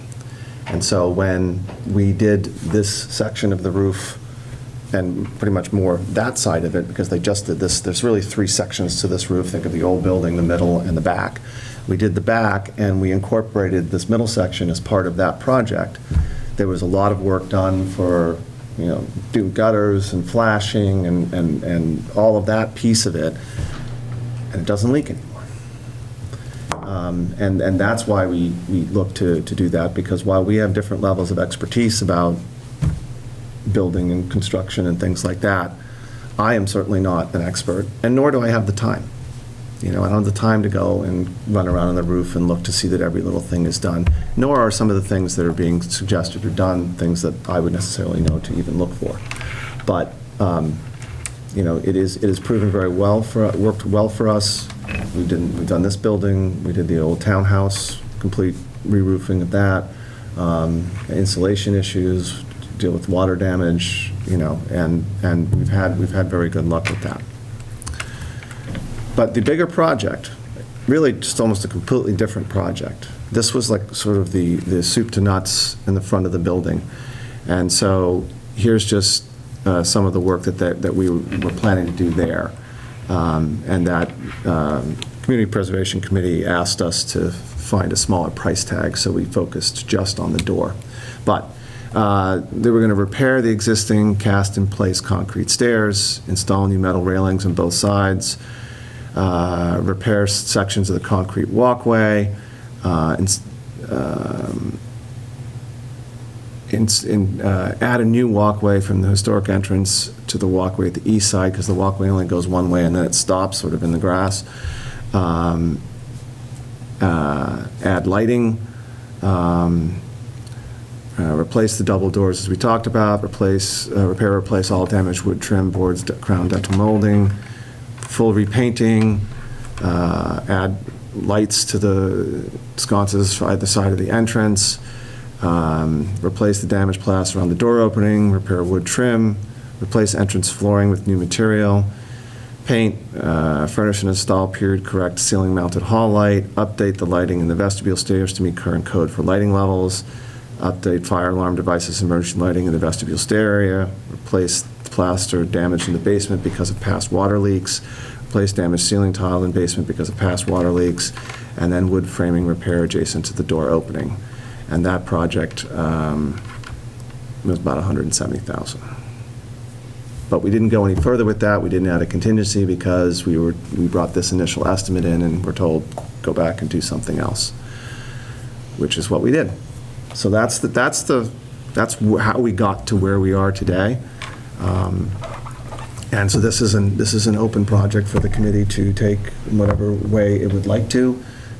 And so when we did this section of the roof and pretty much more that side of it, because they just did this, there's really three sections to this roof. Think of the old building, the middle, and the back. We did the back, and we incorporated this middle section as part of that project. There was a lot of work done for, you know, do gutters and flashing and all of that piece of it, and it doesn't leak anymore. And that's why we look to do that, because while we have different levels of expertise about building and construction and things like that, I am certainly not an expert, and nor do I have the time. You know, I don't have the time to go and run around on the roof and look to see that every little thing is done, nor are some of the things that are being suggested or done things that I would necessarily know to even look for. But, you know, it is proven very well worked well for us. We've done this building, we did the old townhouse, complete re-roofing of that, insulation issues, deal with water damage, you know, and we've had very good luck with that. But the bigger project, really just almost a completely different project. This was like sort of the soup to nuts in the front of the building. And so here's just some of the work that we were planning to do there. And that Community Preservation Committee asked us to find a smaller price tag, so we focused just on the door. But they were going to repair the existing cast-in-place concrete stairs, install new metal railings on both sides, repair sections of the concrete walkway, add a new walkway from the historic entrance to the walkway at the east side, because the walkway only goes one way and then it stops sort of in the grass. Add lighting, replace the double doors as we talked about, repair, replace all damaged wood trim boards, crown dental molding, full repainting, add lights to the sconces either side of the entrance, replace the damaged plaster around the door opening, repair wood trim, replace entrance flooring with new material, paint, furnish and install period correct ceiling mounted hall light, update the lighting in the vestibule stairs to meet current code for lighting levels, update fire alarm devices, emergency lighting in the vestibule stair area, replace plaster damaged in the basement because of past water leaks, replace damaged ceiling tile in basement because of past water leaks, and then wood framing repair adjacent to the door opening. And that project was about $170,000. But we didn't go any further with that. We didn't add a contingency because we brought this initial estimate in and we're told, go back and do something else, which is what we did. So that's how we got to where we are today. And so this is an open project for the committee to take whatever way it would like to.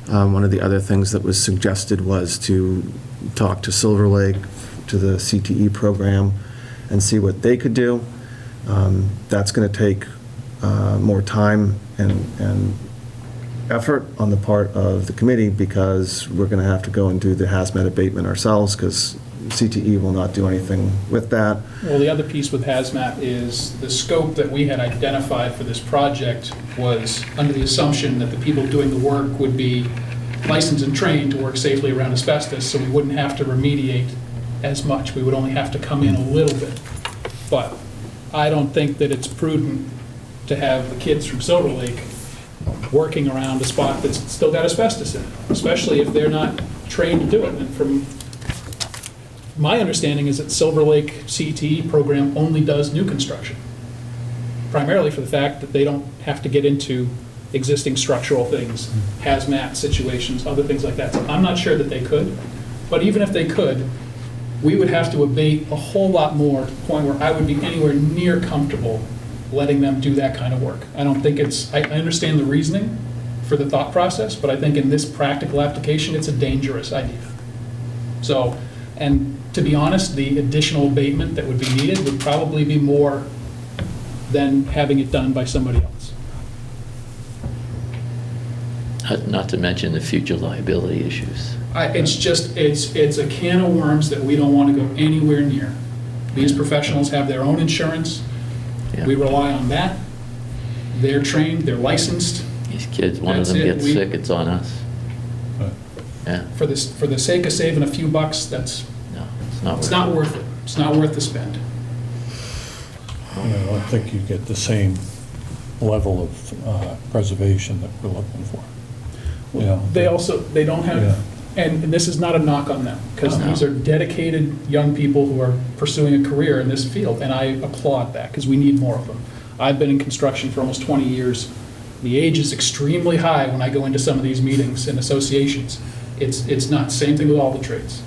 One of the other things that was suggested was to talk to Silver Lake, to the CTE program, and see what they could do. That's going to take more time and effort on the part of the committee because we're going to have to go and do the hazmat abatement ourselves because CTE will not do anything with that. Well, the other piece with hazmat is the scope that we had identified for this project was under the assumption that the people doing the work would be licensed and trained to work safely around asbestos, so we wouldn't have to remediate as much. We would only have to come in a little bit. But I don't think that it's prudent to have the kids from Silver Lake working around a spot that's still got asbestos in it, especially if they're not trained to do it. And from my understanding is that Silver Lake CTE program only does new construction, primarily for the fact that they don't have to get into existing structural things, hazmat situations, other things like that. So I'm not sure that they could, but even if they could, we would have to abate a whole lot more to the point where I would be anywhere near comfortable letting them do that kind of work. I don't think I understand the reasoning for the thought process, but I think in this practical application, it's a dangerous idea. So, and to be honest, the additional abatement that would be needed would probably be more than having it done by somebody else. Not to mention the future liability issues. It's a can of worms that we don't want to go anywhere near. These professionals have their own insurance. Yeah. We rely on that. They're trained, they're licensed. These kids, one of That's them it. gets sick, it's on us. But, Yeah, For the sake of saving a few bucks, no, it's not worth it. It's not worth the spend. I don't think you get the same level of preservation that we're looking for. You know, They don't Yeah. have, and this is not a knock on them, because No. these are dedicated young people who are pursuing a career in this field, and I applaud that, because we need more of them. I've been in construction for almost 20 years. The age is extremely high when I go into some of these meetings and associations. It's not, same thing with all the trades.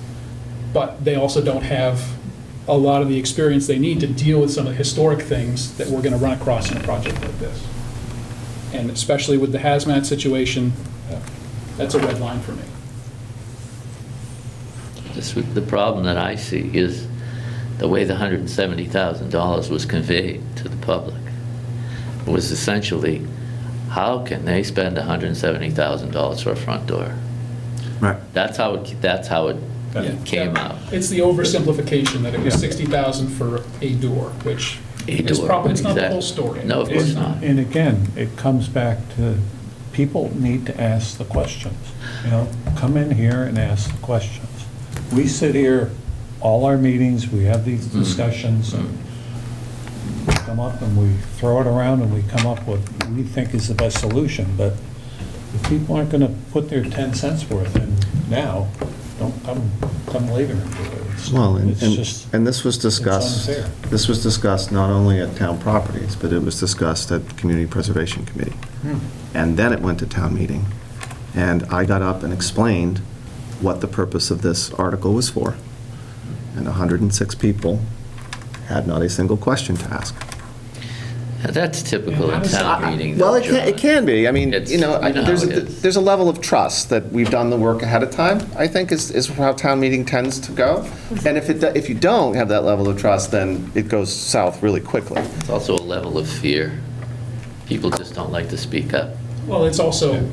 But they also don't have a lot of the experience they need to deal with some of the historic things that we're going to run across in a project like this. And especially with the hazmat situation, that's a red line for me. the problem that I see is the way the $170,000 was conveyed to the public was essentially, how can they spend $170,000 for a front door? Right. That's how it came out. It's the oversimplification that it was Yeah. $60,000 for a door, which A is door, probably, it's not the exactly. whole story. No, of course It's not. And again, it comes back to, people need to ask the questions. You know, come in here and ask the questions. We sit here, all our meetings, we have these discussions, and we come up and we throw it around and we come up with what we think is the best solution, but if people aren't gonna put their 10 cents worth in now, don't come later and do it. Well, It's just, and this was discussed, unfair. this was discussed not only at town properties, but it was discussed at the Community Preservation Committee. And then it went to town meeting. And I got up and explained what the purpose of this article was for. And 106 people had not a single question to ask. Now, that's typical in town meeting. Well, though, it can be. I mean, It's- you know, you know there's how it is. there's a level of trust that we've done the work ahead of time, I think, is how town meeting tends to go. And if you don't have that level of trust, then it goes south really quickly. It's also a level of fear. People just don't like to speak up. Well, it's also,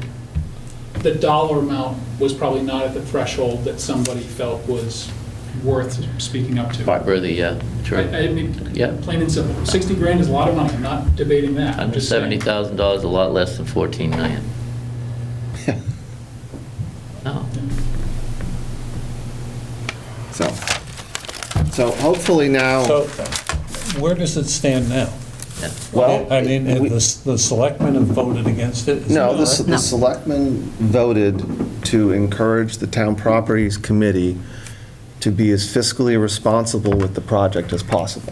the dollar amount was probably not at the threshold that somebody felt was worth speaking up to. Worthy, yeah, true. I mean, Yeah. plain and simple, 60 grand is a lot of money, I'm not debating that. I'm just saying. $170,000, a lot less than 14 million. No. So hopefully now. So where does it stand now? Yeah. Well, I mean, we- the selectmen have voted against it? is No, that right? the selectmen voted to encourage the town properties committee to be as fiscally responsible with the project as possible,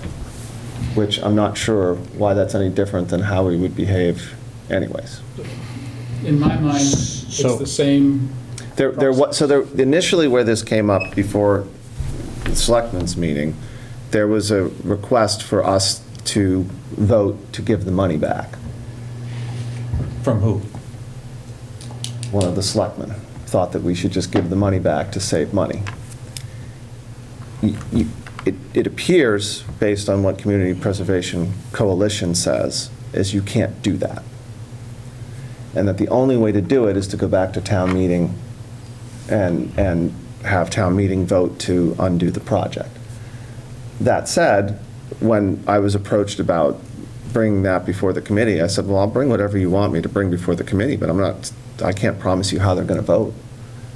which I'm not sure why that's any different than how we would behave anyways. In my mind, it's So- the same. Initially where this came up before the selectmen's meeting, there was a request for us to vote to give the money back. From who? One of the selectmen thought that we should just give the money back to save money. It appears, based on what Community Preservation Coalition says, is you can't do that. And that the only way to do it is to go back to town meeting and have town meeting vote to undo the project. That said, when I was approached about bringing that before the committee, I said, well, I'll bring whatever you want me to bring before the committee, but I can't promise you how they're going to vote.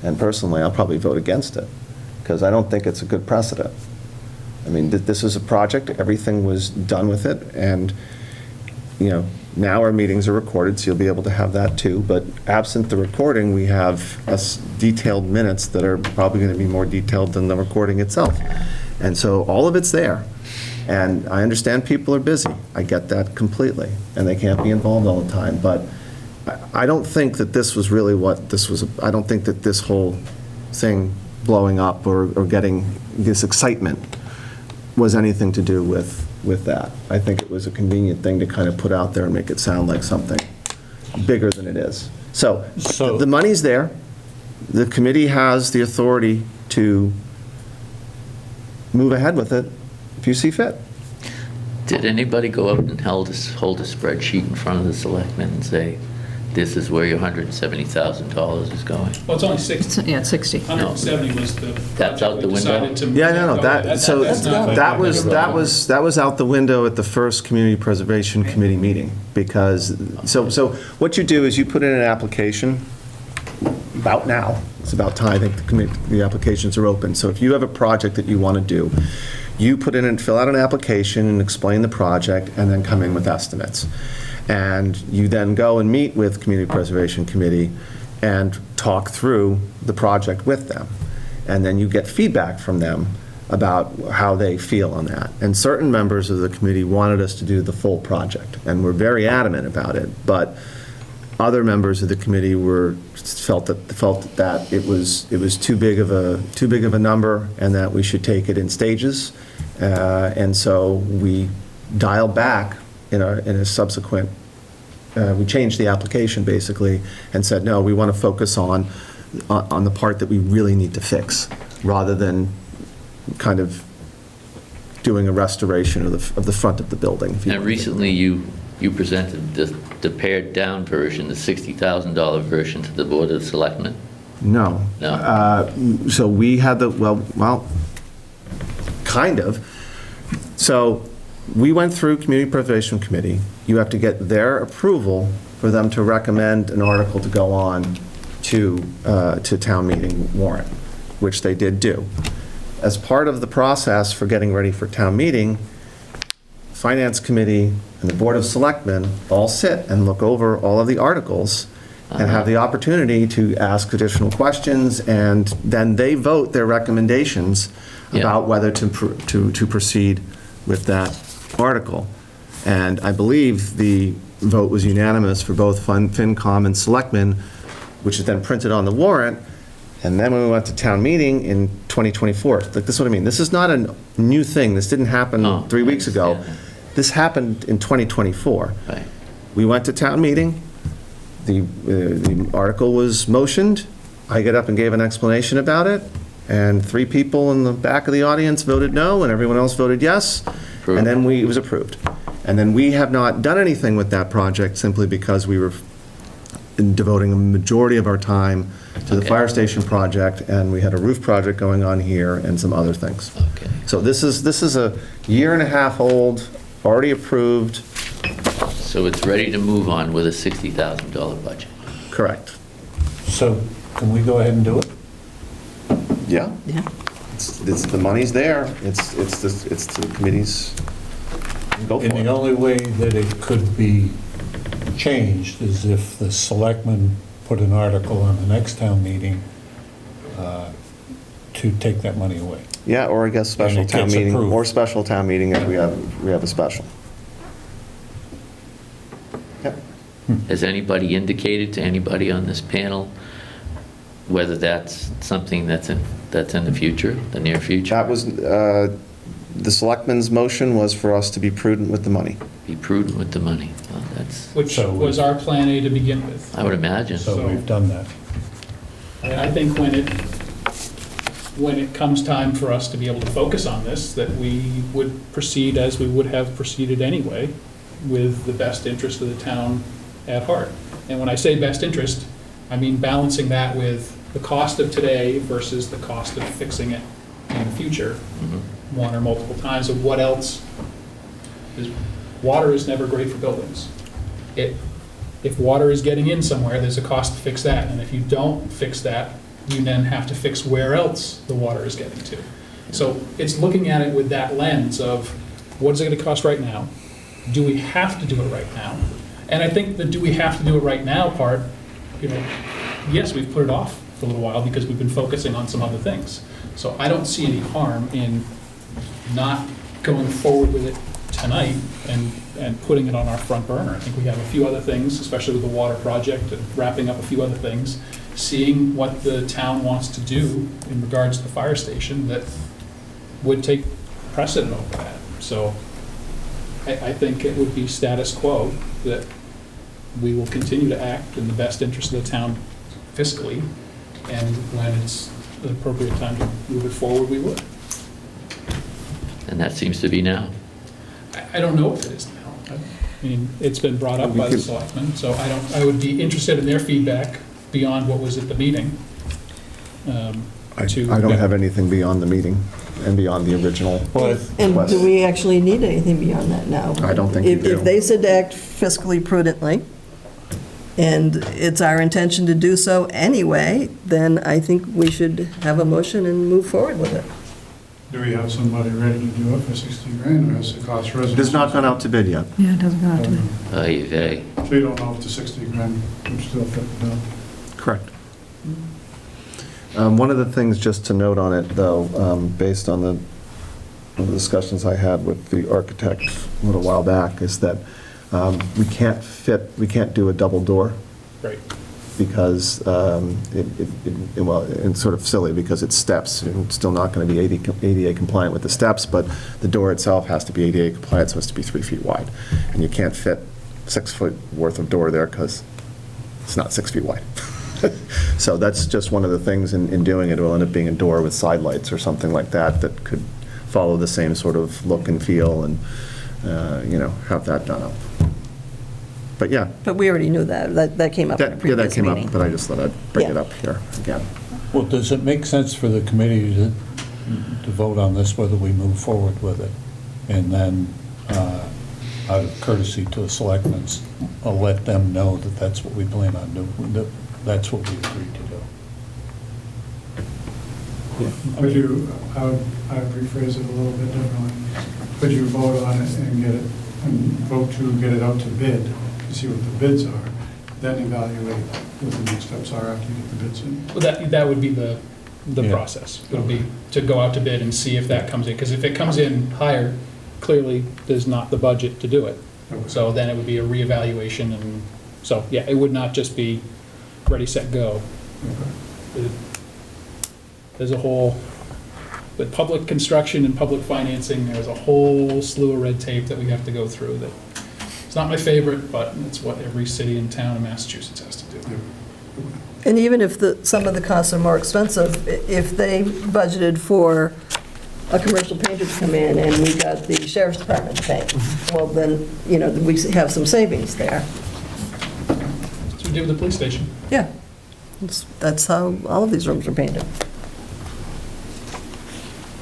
And personally, I'll probably vote against it, because I don't think it's a good precedent. I mean, this is a project, everything was done with it, and, now our meetings are recorded, so you'll be able to have that too, but absent the recording, we have detailed minutes that are probably going to be more detailed than the recording itself. And so all of it's there. And I understand people are busy. I get that completely. And they can't be involved all the time. But I don't think that this was really what this was. I don't think that this whole thing blowing up or getting this excitement was anything to do with that. I think it was a convenient thing to kind of put out there and make it sound like something bigger than it is. So the money's there. The committee has the authority to move ahead with it if you see fit. Did anybody go up and hold a spreadsheet in front of the selectmen and say, this is where your $170,000 is going? Well, it's only 60. Yeah, 60. 170 was the That's out project the we window? decided to. Yeah, no, That's not- that was out the window at the first Community Preservation Committee meeting, because, so what you do is you put in an application about now. It's about time, I think the applications are open. So if you have a project that you want to do, you put in and fill out an application and explain the project, and then come in with estimates. And you then go and meet with Community Preservation Committee and talk through the project with them. And then you get feedback from them about how they feel on that. And certain members of the committee wanted us to do the full project, and were very adamant about it. But other members of the committee felt that it was too big of a number, and that we should take it in stages. And so we dialed back in a subsequent. We changed the application basically and said, no, we want to focus on the part that we really need to fix, rather than kind of doing a restoration of the front of the building. if you And want to. recently, you presented the pared-down version, the $60,000 version to the Board of Selectmen? No. No. So we had well, kind of. So we went through Community Preservation Committee. You have to get their approval for them to recommend an article to go on to town meeting warrant, which they did do. As part of the process for getting ready for town meeting, Finance Committee and the Board of Selectmen all sit and look over all of the articles and have the opportunity to ask additional questions, and then they vote their recommendations about whether to proceed with that article. And I believe the vote was unanimous for both FinCom and Selectmen, which is then printed on the warrant. And then when we went to town meeting in 2024, like, this is what I mean. This is not a new thing. This didn't happen 3 weeks ago. This happened in 2024. Right. We went to town meeting. The article was motioned. I got up and gave an explanation about it, and 3 people in the back of the audience voted no, and everyone else voted yes. Approved. And then it was approved. And then we have not done anything with that project simply because we were devoting a majority of our time to the Okay. fire station project, and we had a roof project going on here and some other things. Okay. So this is a year and a half old, already approved, So it's ready to move on with a $60,000 budget. correct. So can we go ahead and do it? Yeah. Yeah. It's, the money's there, it's the committee's, go for And the it. only way that it could be changed is if the selectmen put an article on the next town meeting to take that money away. Yeah, or I guess special And it town gets meeting, approved. or special town meeting if we have a special. Yep. Has anybody indicated to anybody on this panel whether that's something that's in the future, the near future? That was, the selectmen's motion was for us to be prudent with the money. Be prudent with the money. Well, that's, Which So- was our plan A to begin with. I would imagine. So we've done that. And I think when it comes time for us to be able to focus on this, that we would proceed as we would have proceeded anyway, with the best interest of the town at heart. And when I say best interest, I mean balancing that with the cost of today versus the cost of fixing it in the future, Mhm. one or multiple times, of what else. Water is never great for buildings. If water is getting in somewhere, there's a cost to fix that, and if you don't fix that, you then have to fix where else the water is getting to. So it's looking at it with that lens of, what is it gonna cost right now? Do we have to do it right now? And I think the do we have to do it right now part, yes, we've put it off for a little while because we've been focusing on some other things. So I don't see any harm in not going forward with it tonight and putting it on our front burner. I think we have a few other things, especially with the water project and wrapping up a few other things, seeing what the town wants to do in regards to the fire station that would take precedent over that. So I think it would be status quo that we will continue to act in the best interest of the town fiscally, and when it's the appropriate time to move it forward, we would. And that seems to be now. I don't know if it is now. I mean, it's been brought up by the selectmen, so I would be interested in their feedback beyond what was at the meeting. I don't have anything beyond the meeting and beyond the original. Well, And request. do we actually need anything beyond that now? I don't think you do. If they said to act fiscally prudently, and it's our intention to do so anyway, then I think we should have a motion and move forward with it. Do we have somebody ready to do it for 60 grand, or has it cost residents? It has not gone out to bid yet. Yeah, it doesn't go out to me. Oy vey. So you don't know if the 60 grand would still fit the bill? Correct. One of the things, just to note on it, though, based on the discussions I had with the architect a little while back, is that we can't do a double door Right. because it's sort of silly because it's steps. It's still not going to be ADA compliant with the steps, but the door itself has to be ADA compliant, so it has to be 3 feet wide. And you can't fit 6 foot worth of door there because it's not 6 feet wide. So that's just one of the things in doing it. It will end up being a door with side lights or something like that that could follow the same sort of look and feel and, have that done up. But yeah, But we already knew that. That came up in a that previous came meeting. up, but I just thought I'd bring it Yeah. up here again. Well, does it make sense for the committee to vote on this, whether we move forward with it? And then, out of courtesy to the selectmen, I'll let them know that that's what we plan on doing, that that's what we agreed to do. Could you, I would rephrase it a little bit differently. Could you vote on it and get it, and vote to get it out to bid, to see what the bids are, then evaluate what the next steps are after you get the bids in? Well, that would be the Yeah. process. It would be to go out to bid and see if that comes in, because if it comes in higher, clearly there's not the budget to do it. Okay. So then it would be a reevaluation, and so, yeah, it would not just be ready, set, go. Okay. There's a whole, with public construction and public financing, there's a whole slew of red tape that we have to go through that, it's not my favorite, but it's what every city and town in Massachusetts has to do. And even if some of the costs are more expensive, if they budgeted for a commercial painter to come in and we got the sheriff's department to paint. Well, then, we have some savings there. That's what we did with the police station. Yeah. That's how all of these rooms are painted.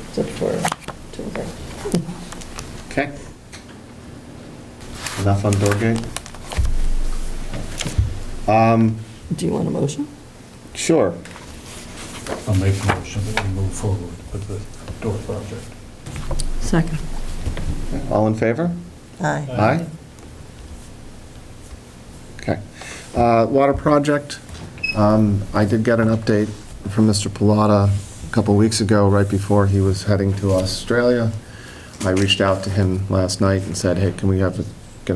Except for two of them. Okay. Enough on Doorgate? Do you want a motion? Sure. I'll make a motion that we move forward with the door project. Second. All in favor? Aye. Aye. Okay. Water project, I did get an update from Mr. Pilata a couple weeks ago, right before he was heading to Australia. I reached out to him last night and said, hey, gonna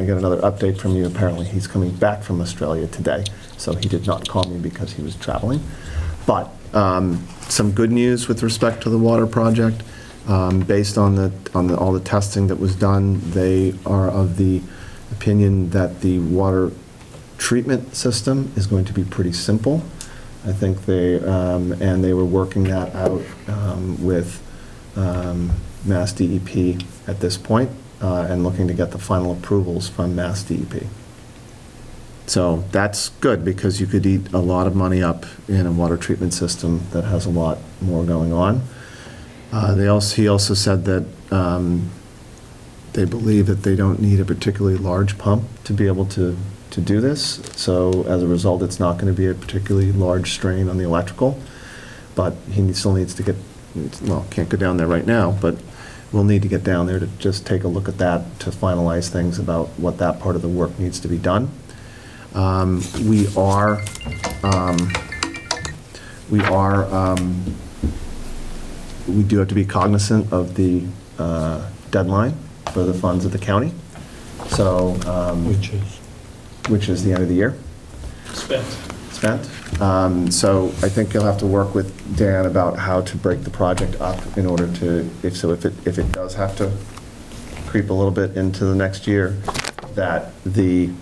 get another update from you. Apparently, he's coming back from Australia today, so he did not call me because he was traveling. But some good news with respect to the water project. Based on all the testing that was done, they are of the opinion that the water treatment system is going to be pretty simple. I think they were working that out with Mass DEP at this point, and looking to get the final approvals from Mass DEP. So that's good, because you could eat a lot of money up in a water treatment system that has a lot more going on. He also said that they believe that they don't need a particularly large pump to be able to do this. So as a result, it's not going to be a particularly large strain on the electrical. But he still needs to can't go down there right now, but we'll need to get down there to just take a look at that to finalize things about what that part of the work needs to be done. We do have to be cognizant of the deadline for the funds of the county, so. Which is the end of the year. Spent. So I think you'll have to work with Dan about how to break the project up in order to, if it does have to creep a little bit into the next year, that we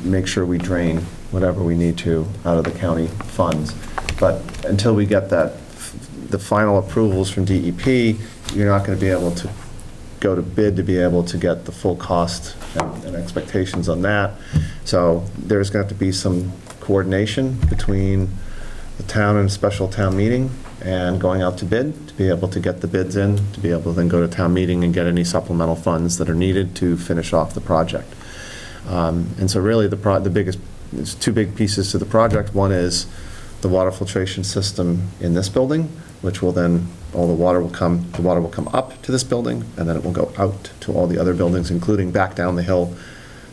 make sure we drain whatever we need to out of the county funds. But until we get the final approvals from DEP, you're not going to be able to go to bid to be able to get the full cost and expectations on that. So there's going to have to be some coordination between the town and special town meeting and going out to bid to be able to get the bids in, to be able to then go to town meeting and get any supplemental funds that are needed to finish off the project. And so really there's two big pieces to the project. One is the water filtration system in this building, which will then, the water will come up to this building, and then it will go out to all the other buildings, including back down the hill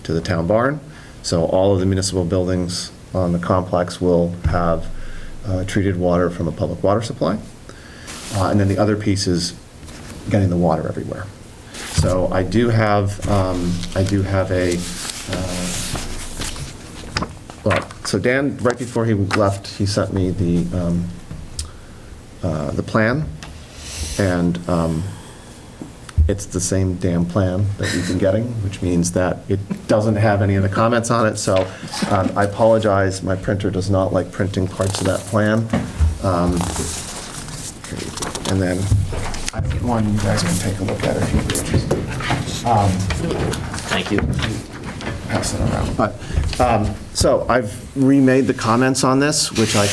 to the town barn. So all of the municipal buildings on the complex will have treated water from a public water supply. And then the other piece is getting the water everywhere. So I do have so Dan, right before he left, he sent me the plan, and it's the same damn plan that we've been getting, which means that it doesn't have any of the comments on it, so I apologize, my printer does not like printing parts of that plan. And then I get one, you guys can take a look at it if you're interested. Thank you. Pass it around. But, so I've remade the comments on this, which I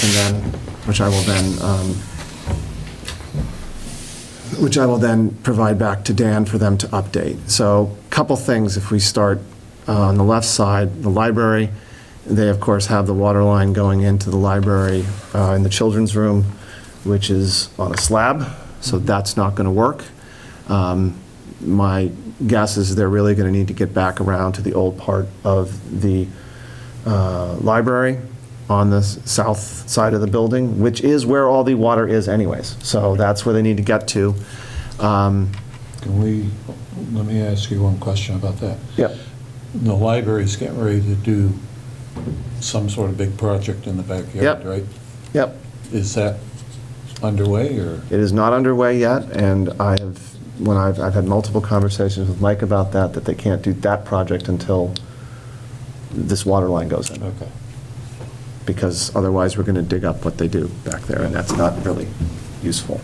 will then provide back to Dan for them to update. So a couple things, if we start on the left side, the library, they of course have the water line going into the library in the children's room, which is on a slab, so that's not going to work. My guess is they're really going to need to get back around to the old part of the library on the south side of the building, which is where all the water is anyways. So that's where they need to get to. Let me ask you one question about that. Yep. The library's getting ready to do some sort of big project in the backyard, Yep. right? Yep. Is that underway, or? It is not underway yet, and I've had multiple conversations with Mike about that they can't do that project until this water line goes in. Okay. Because otherwise we're going to dig up what they do back there, and that's not really useful.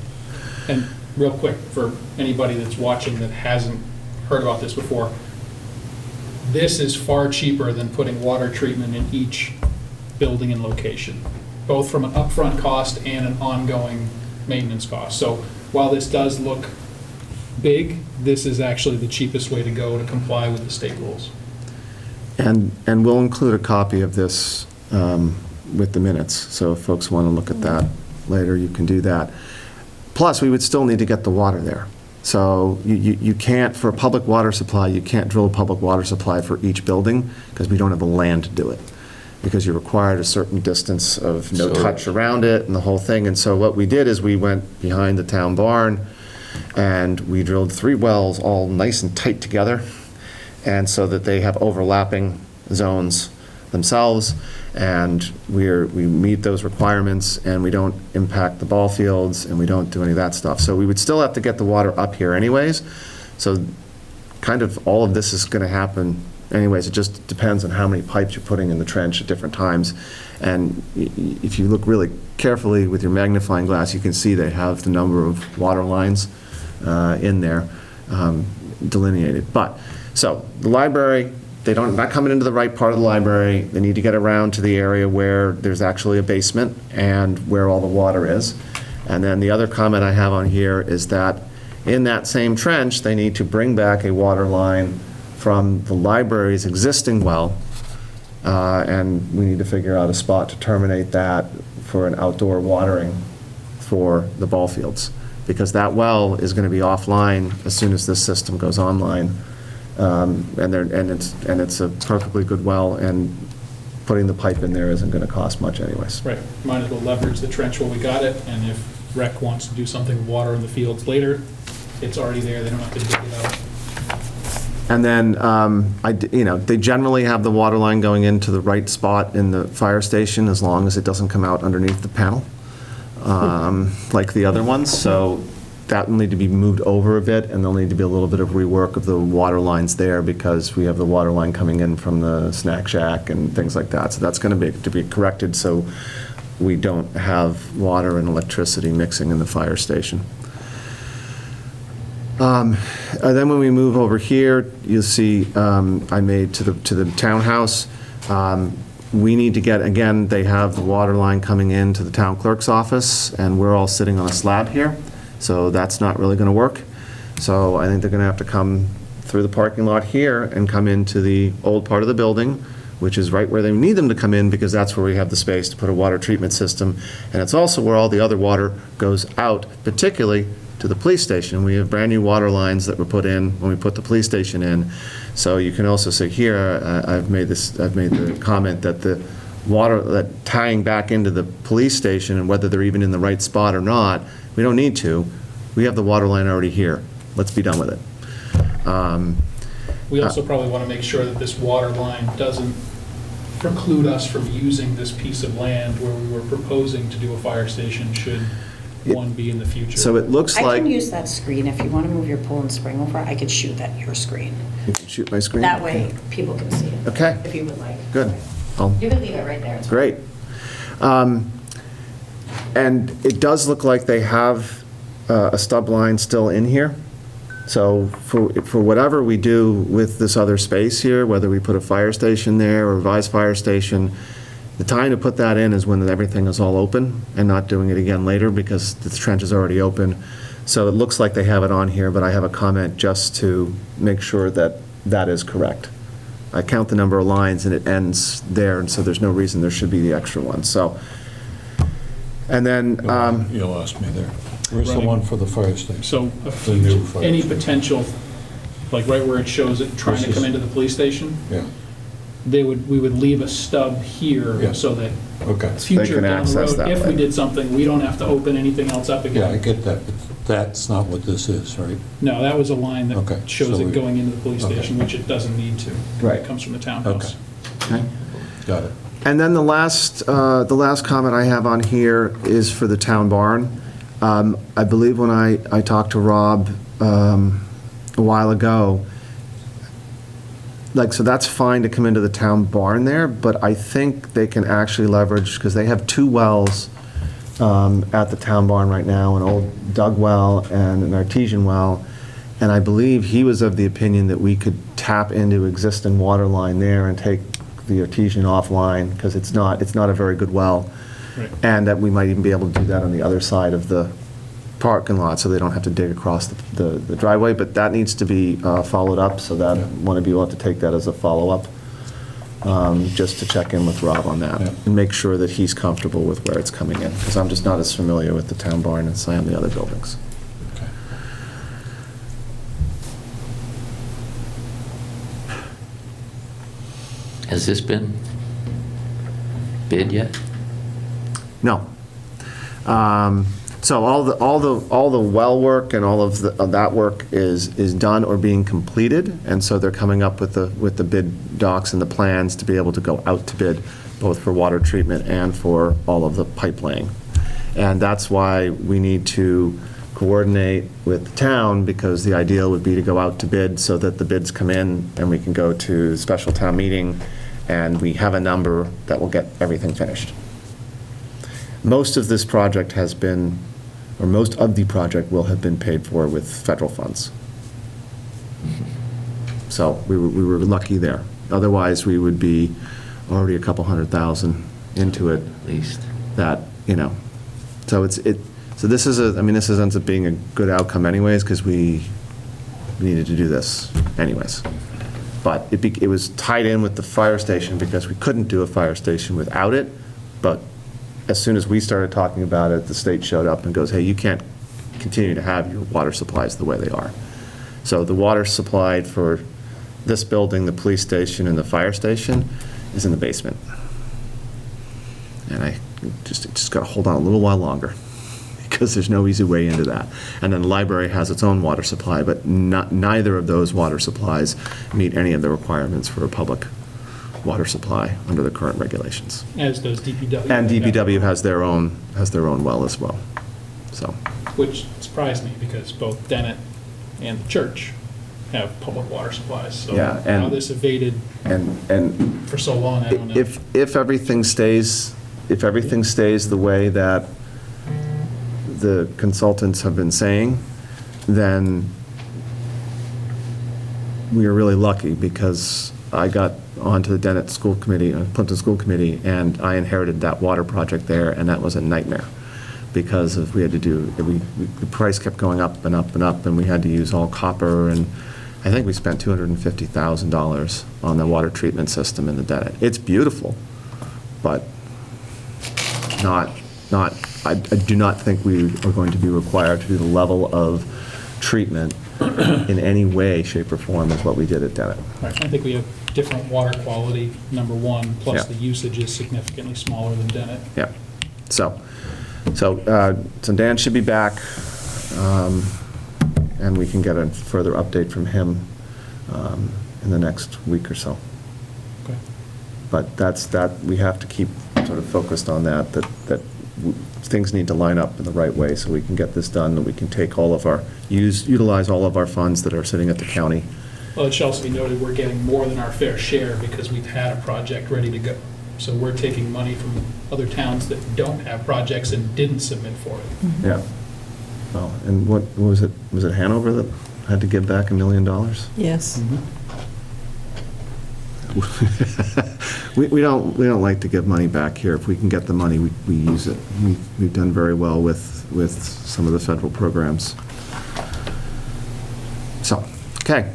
And real quick, for anybody that's watching that hasn't heard about this before, this is far cheaper than putting water treatment in each building and location, both from an upfront cost and an ongoing maintenance cost. So while this does look big, this is actually the cheapest way to go to comply with the state rules. And we'll include a copy of this with the minutes, so if folks want to look at that later, you can do that. Plus, we would still need to get the water there. So you can't, for a public water supply, you can't drill a public water supply for each building because we don't have the land to do it. Because you're required a certain distance of no So- touch around it and the whole thing. And so what we did is we went behind the town barn and we drilled 3 wells all nice and tight together. And so that they have overlapping zones themselves, and we meet those requirements, and we don't impact the ball fields, and we don't do any of that stuff. So we would still have to get the water up here anyways, so kind of all of this is going to happen anyways. It just depends on how many pipes you're putting in the trench at different times, and if you look really carefully with your magnifying glass, you can see they have the number of water lines in there delineated. But, so, the library, not coming into the right part of the library. They need to get around to the area where there's actually a basement and where all the water is. And then the other comment I have on here is that in that same trench, they need to bring back a water line from the library's existing well, and we need to figure out a spot to terminate that for an outdoor watering for the ball fields, because that well is going to be offline as soon as this system goes online. And it's a perfectly good well, and putting the pipe in there isn't going to cost much anyways. Right, might as well leverage the trench while we got it, and if rec wants to do something with water in the fields later, it's already there, they don't have to dig it out. And then, they generally have the water line going into the right spot in the fire station, as long as it doesn't come out underneath the panel, like the other ones. So that will need to be moved over a bit, and there'll need to be a little bit of rework of the water lines there, because we have the water line coming in from the snack shack and things like that. So that's going to be corrected, so we don't have water and electricity mixing in the fire station. And then when we move over here, you'll see I made to the townhouse. We need to get, again, they have the water line coming in to the town clerk's office, and we're all sitting on a slab here. So that's not really going to work. So I think they're going to have to come through the parking lot here and come into the old part of the building, which is right where they need them to come in, because that's where we have the space to put a water treatment system. And it's also where all the other water goes out, particularly to the police station. We have brand-new water lines that were put in when we put the police station in. So you can also see here, I've made the comment that the water, that tying back into the police station, and whether they're even in the right spot or not, we don't need to. We have the water line already here. Let's be done with it. We also probably want to make sure that this water line doesn't preclude us from using this piece of land where we were proposing to do a fire station, should one be in the future. So it looks I like... can use that screen. If you want to move your pool and spring over, I could shoot that your screen. You can shoot my screen? That way, people can see it. Okay. If you would like. Good. You can leave it right there. It's fine. Great. And it does look like they have a stub line still in here. So for whatever we do with this other space here, whether we put a fire station there or a revised fire station, the time to put that in is when everything is all open, and not doing it again later, because the trench is already open. So it looks like they have it on here, but I have a comment just to make sure that that is correct. I count the number of lines and it ends there, and so there's no reason there should be the extra one. So, and then, You lost me there. Where's the Running. one for the fire station? So The new fire any station. potential, like right where it shows it trying to This come is- into the police station, Yeah, we would leave a stub here Yeah. so that okay. future can down the access road, that if we way. did something, we don't have to open anything else up Yeah, I again. get that, but that's not what this is, right? No, that was a line Okay, that shows so it we- going into the police okay. station, which it doesn't need to. Right. It comes from the townhouse. Okay. Got it. and then the last comment I have on here is for the town barn. I believe when I talked to Rob a while ago, so that's fine to come into the town barn there, but I think they can actually leverage, because they have 2 wells at the town barn right now, an old dug well and an artesian well. And I believe he was of the opinion that we could tap into existing water line there and take the artesian offline, because it's not a very good well. Right. And that we might even be able to do that on the other side of the parking lot, so they don't have to dig across the driveway. But that needs to be followed up, so that one of you will have to take that as a follow-up, just to check in with Rob on that, Yeah. and make sure that he's comfortable with where it's coming in, because I'm just not as familiar with the town barn as I am the other buildings. Okay. Has this been bid yet? No. So all the well work and all of that work is done or being completed, and so they're coming up with the bid docs and the plans to be able to go out to bid, both for water treatment and for all of the pipe laying. And that's why we need to coordinate with the town, because the ideal would be to go out to bid so that the bids come in and we can go to special town meeting and we have a number that will get everything finished. Most of this project has been, or most of the project will have been paid for with federal funds. So we were lucky there. Otherwise, we would be already a couple $100,000 into it. At least. That, so so this ends up being a good outcome anyways, because we needed to do this anyways. But it was tied in with the fire station, because we couldn't do a fire station without it. But as soon as we started talking about it, the state showed up and goes, hey, you can't continue to have your water supplies the way they are. So the water supplied for this building, the police station, and the fire station is in the basement. And I just got to hold on a little while longer, because there's no easy way into that. And then the library has its own water supply, but neither of those water supplies meet any of the requirements for a public water supply under the current regulations. As does DPW. And DPW has their own well as well, so. Which surprised me, because both Dennett and the church have public water supplies. So Yeah, and- how this evaded And for so long, I don't know. if everything stays the way that the consultants have been saying, then we are really lucky, because I got onto the Dennett School Committee, Plympton School Committee, and I inherited that water project there, and that was a nightmare, because we had to do, the price kept going up and up and up, and we had to use all copper, and I think we spent $250,000 on the water treatment system in the Dennett. It's beautiful, but I do not think we are going to be required to do the level of treatment in any way, shape, or form as what we did at Dennett. Right, I think we have different water quality, number one, plus Yeah. the usage is significantly smaller than Dennett. Yeah. So Dan should be back, and we can get a further update from him in the next week or so. Okay. But we have to keep sort of focused on that things need to line up in the right way, so we can get this done, and we can take utilize all of our funds that are sitting at the county. Well, it should also be noted, we're getting more than our fair share, because we've had a project ready to go. So we're taking money from other towns that don't have projects and didn't submit for it. Yeah. Well, and what was it? Was it Hanover that had to give back $1 million? Yes. We don't like to give money back here. If we can get the money, we use it. We've done very well with some of the federal programs. So, okay.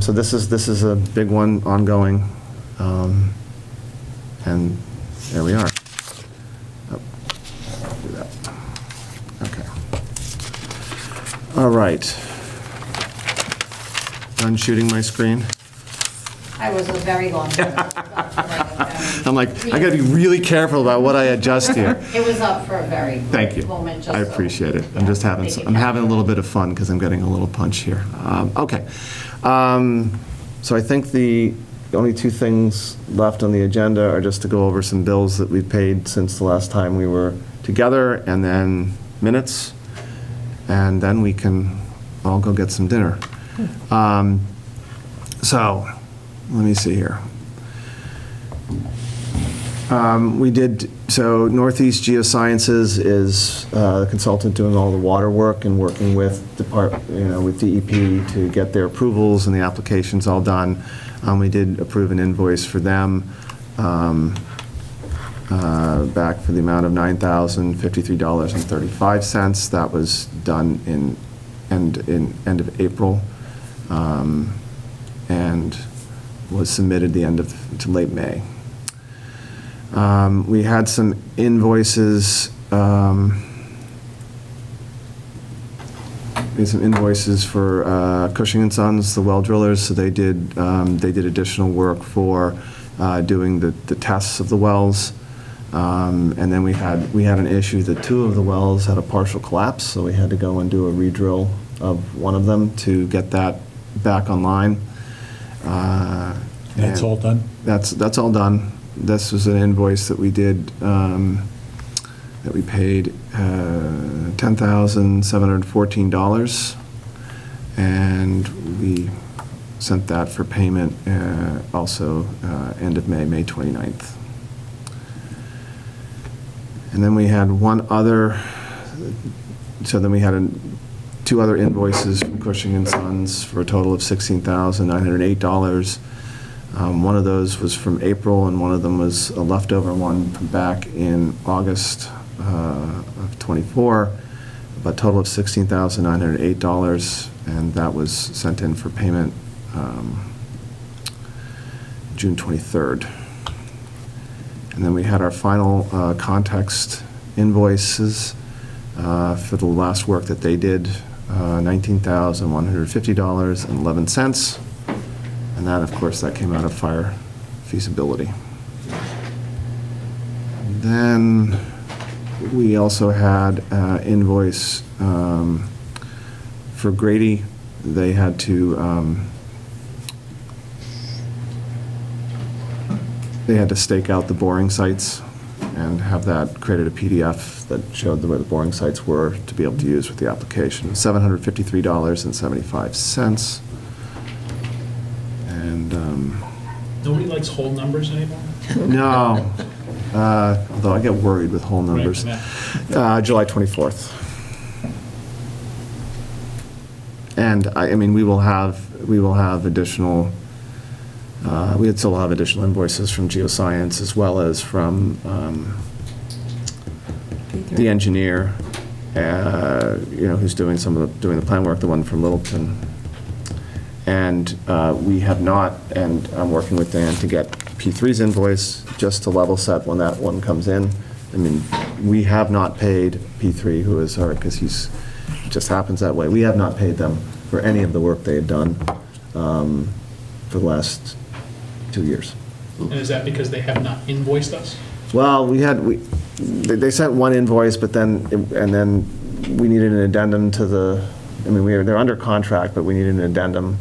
So this is a big one ongoing, and there we are. Oh, do that. Okay. All right. Done shooting my screen. I was a very long time. I'm like, I gotta be really careful about what I adjust here. It was up for a very Thank you. moment. just I so- appreciate it. I'm Yeah, just having, make it I'm having a count. little bit of fun because I'm getting a little punch here. Okay. So I think the only two things left on the agenda are just to go over some bills that we've paid since the last time we were together, and then minutes, and then we can all go get some dinner. So, let me see here. We did, so Northeast Geosciences is the consultant doing all the water work and working with with DEP to get their approvals and the applications all done. We did approve an invoice for them back for the amount of $9,053.35. That was done in end of April, and was submitted to late May. We had some invoices. For Cushing and Sons, the well drillers. So they did additional work for doing the tests of the wells. And then we had an issue that 2 of the wells had a partial collapse, so we had to go and do a re-drill of one of them to get that back online. That's all done? That's all done. This was an invoice that we did, that we paid $10,714, and we sent that for payment also end of May 29th. And then we had two other invoices from Cushing and Sons for a total of $16,908. One of those was from April, and one of them was a leftover one from back in August of '24, but total of $16,908, and that was sent in for payment June 23rd. And then we had our final context invoices for the last work that they did, $19,150.11. And that, of course, that came out of fire feasibility. Then we also had invoice for Grady. They had to stake out the boring sites and have that created a PDF that showed where the boring sites were to be able to use with the application. $753.75. And Nobody likes whole numbers anymore? no, although I get worried with whole numbers. Right, July 24th. And I mean, we will have additional, we still have additional invoices from Geoscience as well as from the engineer, who's doing doing the plan work, the one from Littleton. And we have not, and I'm working with Dan to get P3's invoice just to level set when that one comes in. I mean, we have not paid P3, who is because it just happens that way. We have not paid them for any of the work they had done for the last 2 years. And is that because they have not invoiced us? Well, they sent one invoice, but then we needed an addendum to they're under contract, but we needed an addendum.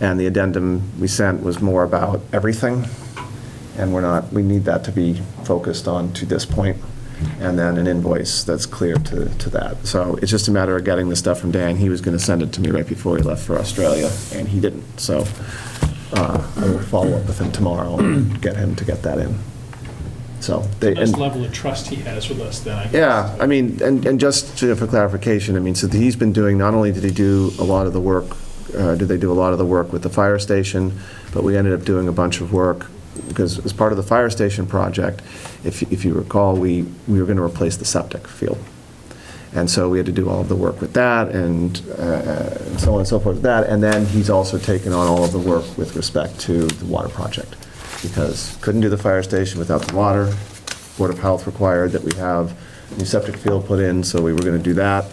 And the addendum we sent was more about everything. And we need that to be focused on to this point. And then an invoice that's clear to that. So it's just a matter of getting the stuff from Dan. He was going to send it to me right before he left for Australia, and he didn't. So I will follow up with him tomorrow and get him to get that in. So Nice level of trust he has with us then, I guess. Yeah, I mean, and just for clarification, I mean, so he's been doing, not only did he do a lot of the work, did they do a lot of the work with the fire station, but we ended up doing a bunch of work, because as part of the fire station project, if you recall, we were going to replace the septic field. And so we had to do all of the work with that, and so on and so forth with that. And then he's also taken on all of the work with respect to the water project, because couldn't do the fire station without the water. Board of Health required that we have a new septic field put in, so we were going to do that.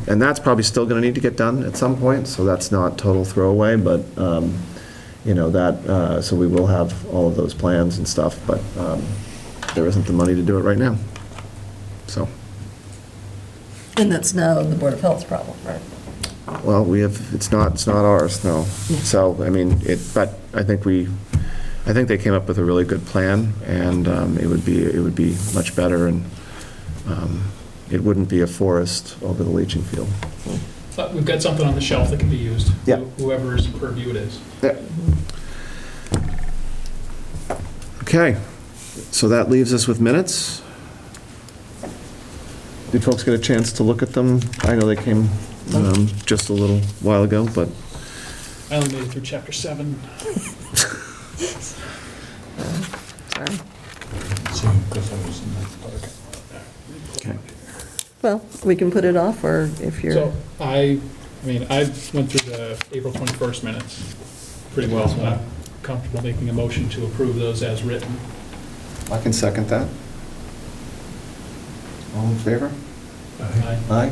And that's probably still going to need to get done at some point, so that's not total throwaway, but, so we will have all of those plans and stuff, but there isn't the money to do it right now, so. And that's now the Board of Health's problem, right? Well, it's not ours, no. So, I mean, but I think they came up with a really good plan, and it would be much better, and it wouldn't be a forest over the leaching field. But we've got something on the shelf that can be used. Yeah. Whoever's purview it is. Yeah. Okay. So that leaves us with minutes. Did folks get a chance to look at them? I know they came just a little while ago, but I only made it through chapter 7. Sorry. See, because I was in that park. okay. Well, we can put it off, or if you're, So I went through the April 21st minutes pretty well, so I'm comfortable making a motion to approve those as written. I can second that. All in favor? Aye. Aye.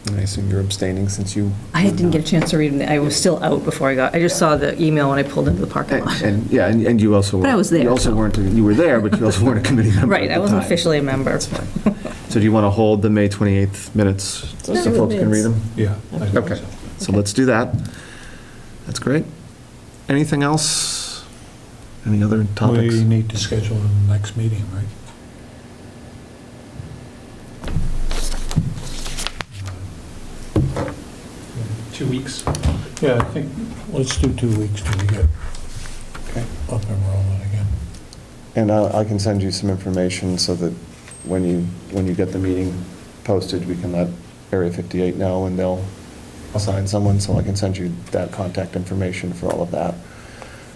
And I assume you're abstaining since you... I didn't get a chance to read them. I was still out before I just saw the email when I pulled into the parking lot. And, yeah, and you also... But I was there, You also so- weren't, you were there, but you also weren't a committee member Right, at the I wasn't time. officially a member. So do you want to hold the May 28th minutes so Okay with folks can read minutes. them? Yeah. I think Okay, so. so let's do that. That's great. Anything else? Any other topics? We need to schedule the next meeting, right? 2 weeks. Yeah, I think, let's do 2 weeks till we get Okay. up and rolling again. And I can send you some information so that when you get the meeting posted, we can let Area 58 know and they'll assign someone, so I can send you that contact information for all of that.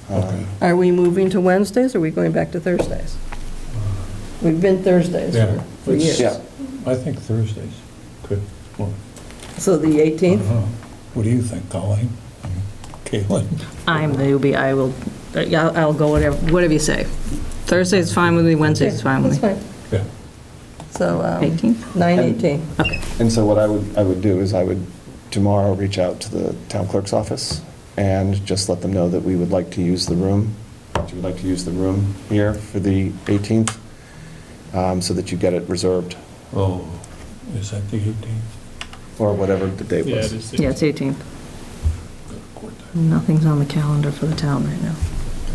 Okay. are we moving to Wednesdays, or are we going back to Thursdays? We've been Thursdays Yeah, for years. Yeah. I think Thursdays could, well, So the I 18th? don't know. What do you think, Colleen? Caitlin? I'm the newbie, I will, I'll go whatever you say. Thursday's fine with me, Wednesday's fine with That's me. fine. Yeah. So, 18th? 9/18. And so what I would do is I would tomorrow reach out to the town clerk's office and just let them know that we would like to use the room, that you would like to use the room here for the 18th, so that you get it reserved, Oh, is that the 18th? or whatever the date Yeah, was. it is. Yeah, it's 18th. Nothing's on the calendar for the town right now,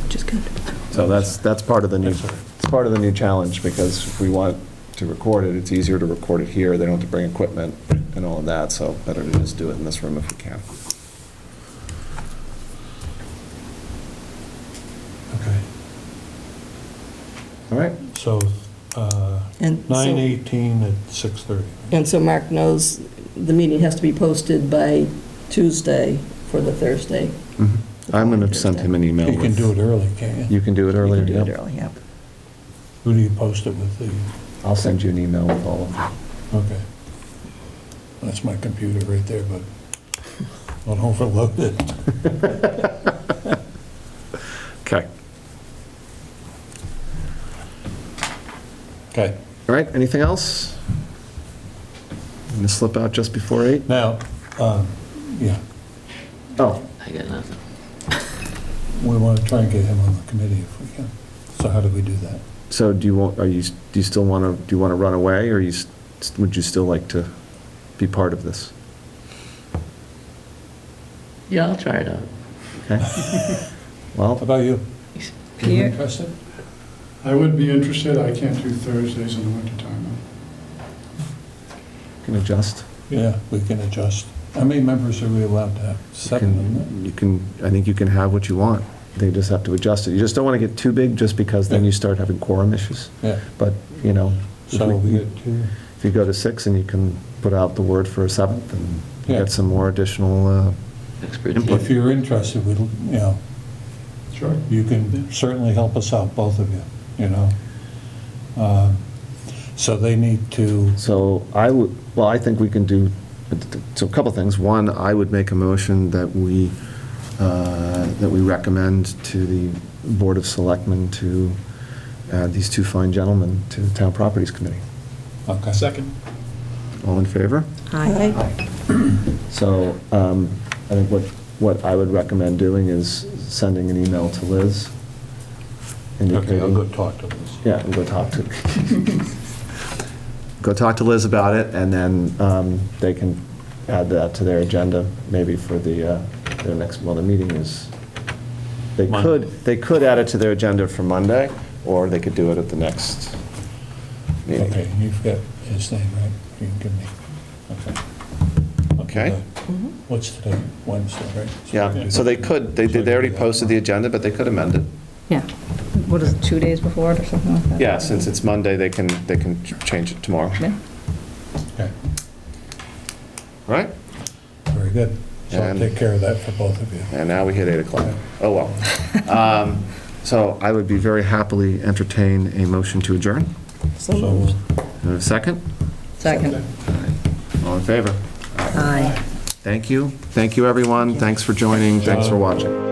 which is good. So that's part of the new, That's all right. it's part of the new challenge, because if we want to record it, it's easier to record it here, they don't have to bring equipment and all of that, so better to just do it in this room if we can. Okay, All right? so And so- 9/18 at 6:30. And so Mark knows the meeting has to be posted by Tuesday for the Thursday. I'm going to send him an email. You can with- do it early, can't you? You can do it You earlier, can do it yep. early, yeah. Who do you post it with? I'll send you an email with all of them. Okay. That's my computer right there, but don't overload it. Okay. Okay, All right, anything else? I'm going to slip out just before 8. now, yeah, Oh, I got nothing. we want to try and get him on the committee if we can. So how do we do that? so do you still want to, do you want to run away, or would you still like to be part of this? Yeah, I'll try it out. Okay. How Well, about you? You Pierre? interested? I would be interested, I can't do Thursdays in the wintertime, though. can adjust. Yeah, we can adjust. How many members are we allowed to have? 7, isn't You can, I think you can have what you want. They just have to adjust it. You just don't want to get too big, just because then Yeah. you start having quorum issues. it? Yeah, But, you know, if so we we- get 2. if you go to 6 and you can put out the word for a 7th, and you Yeah. get some more additional, Expertise. If you're interested, we'll, you know, Sure. you can certainly help us out, both of you, you know? So they need to, so I think we can do, so a couple things. One, I would make a motion that we recommend to the Board of Selectmen to add these 2 fine gentlemen to the Town Properties Committee. okay. Second. All in favor? Aye. So I think what I would recommend doing is sending an email to Liz indicating... Okay, I'll go talk to Liz. Yeah, and go talk to, go talk to Liz about it, and then they can add that to their agenda, maybe for their next, well, the meeting is, Monday. they could add it to their agenda for Monday, or they could do it at the next meeting. Okay, you've got his name, right? You can give me, okay. Okay. What's today? Wednesday, right? So we Yeah, can do so they that. could, they So we already do that posted the tomorrow. agenda, but they could amend it. Yeah, what is it, 2 days before it or something like that? Yeah, since it's Monday, they can change it tomorrow. Yeah. Okay, Right? very good. So I'll And- take care of that for both of you. And now we hit 8 o'clock. Oh, well. So I would be very happily entertain a motion to adjourn. So So moved. And a second? Second. All in favor? Aye. Thank you. Thank you, everyone. Thanks for joining. Thanks for watching.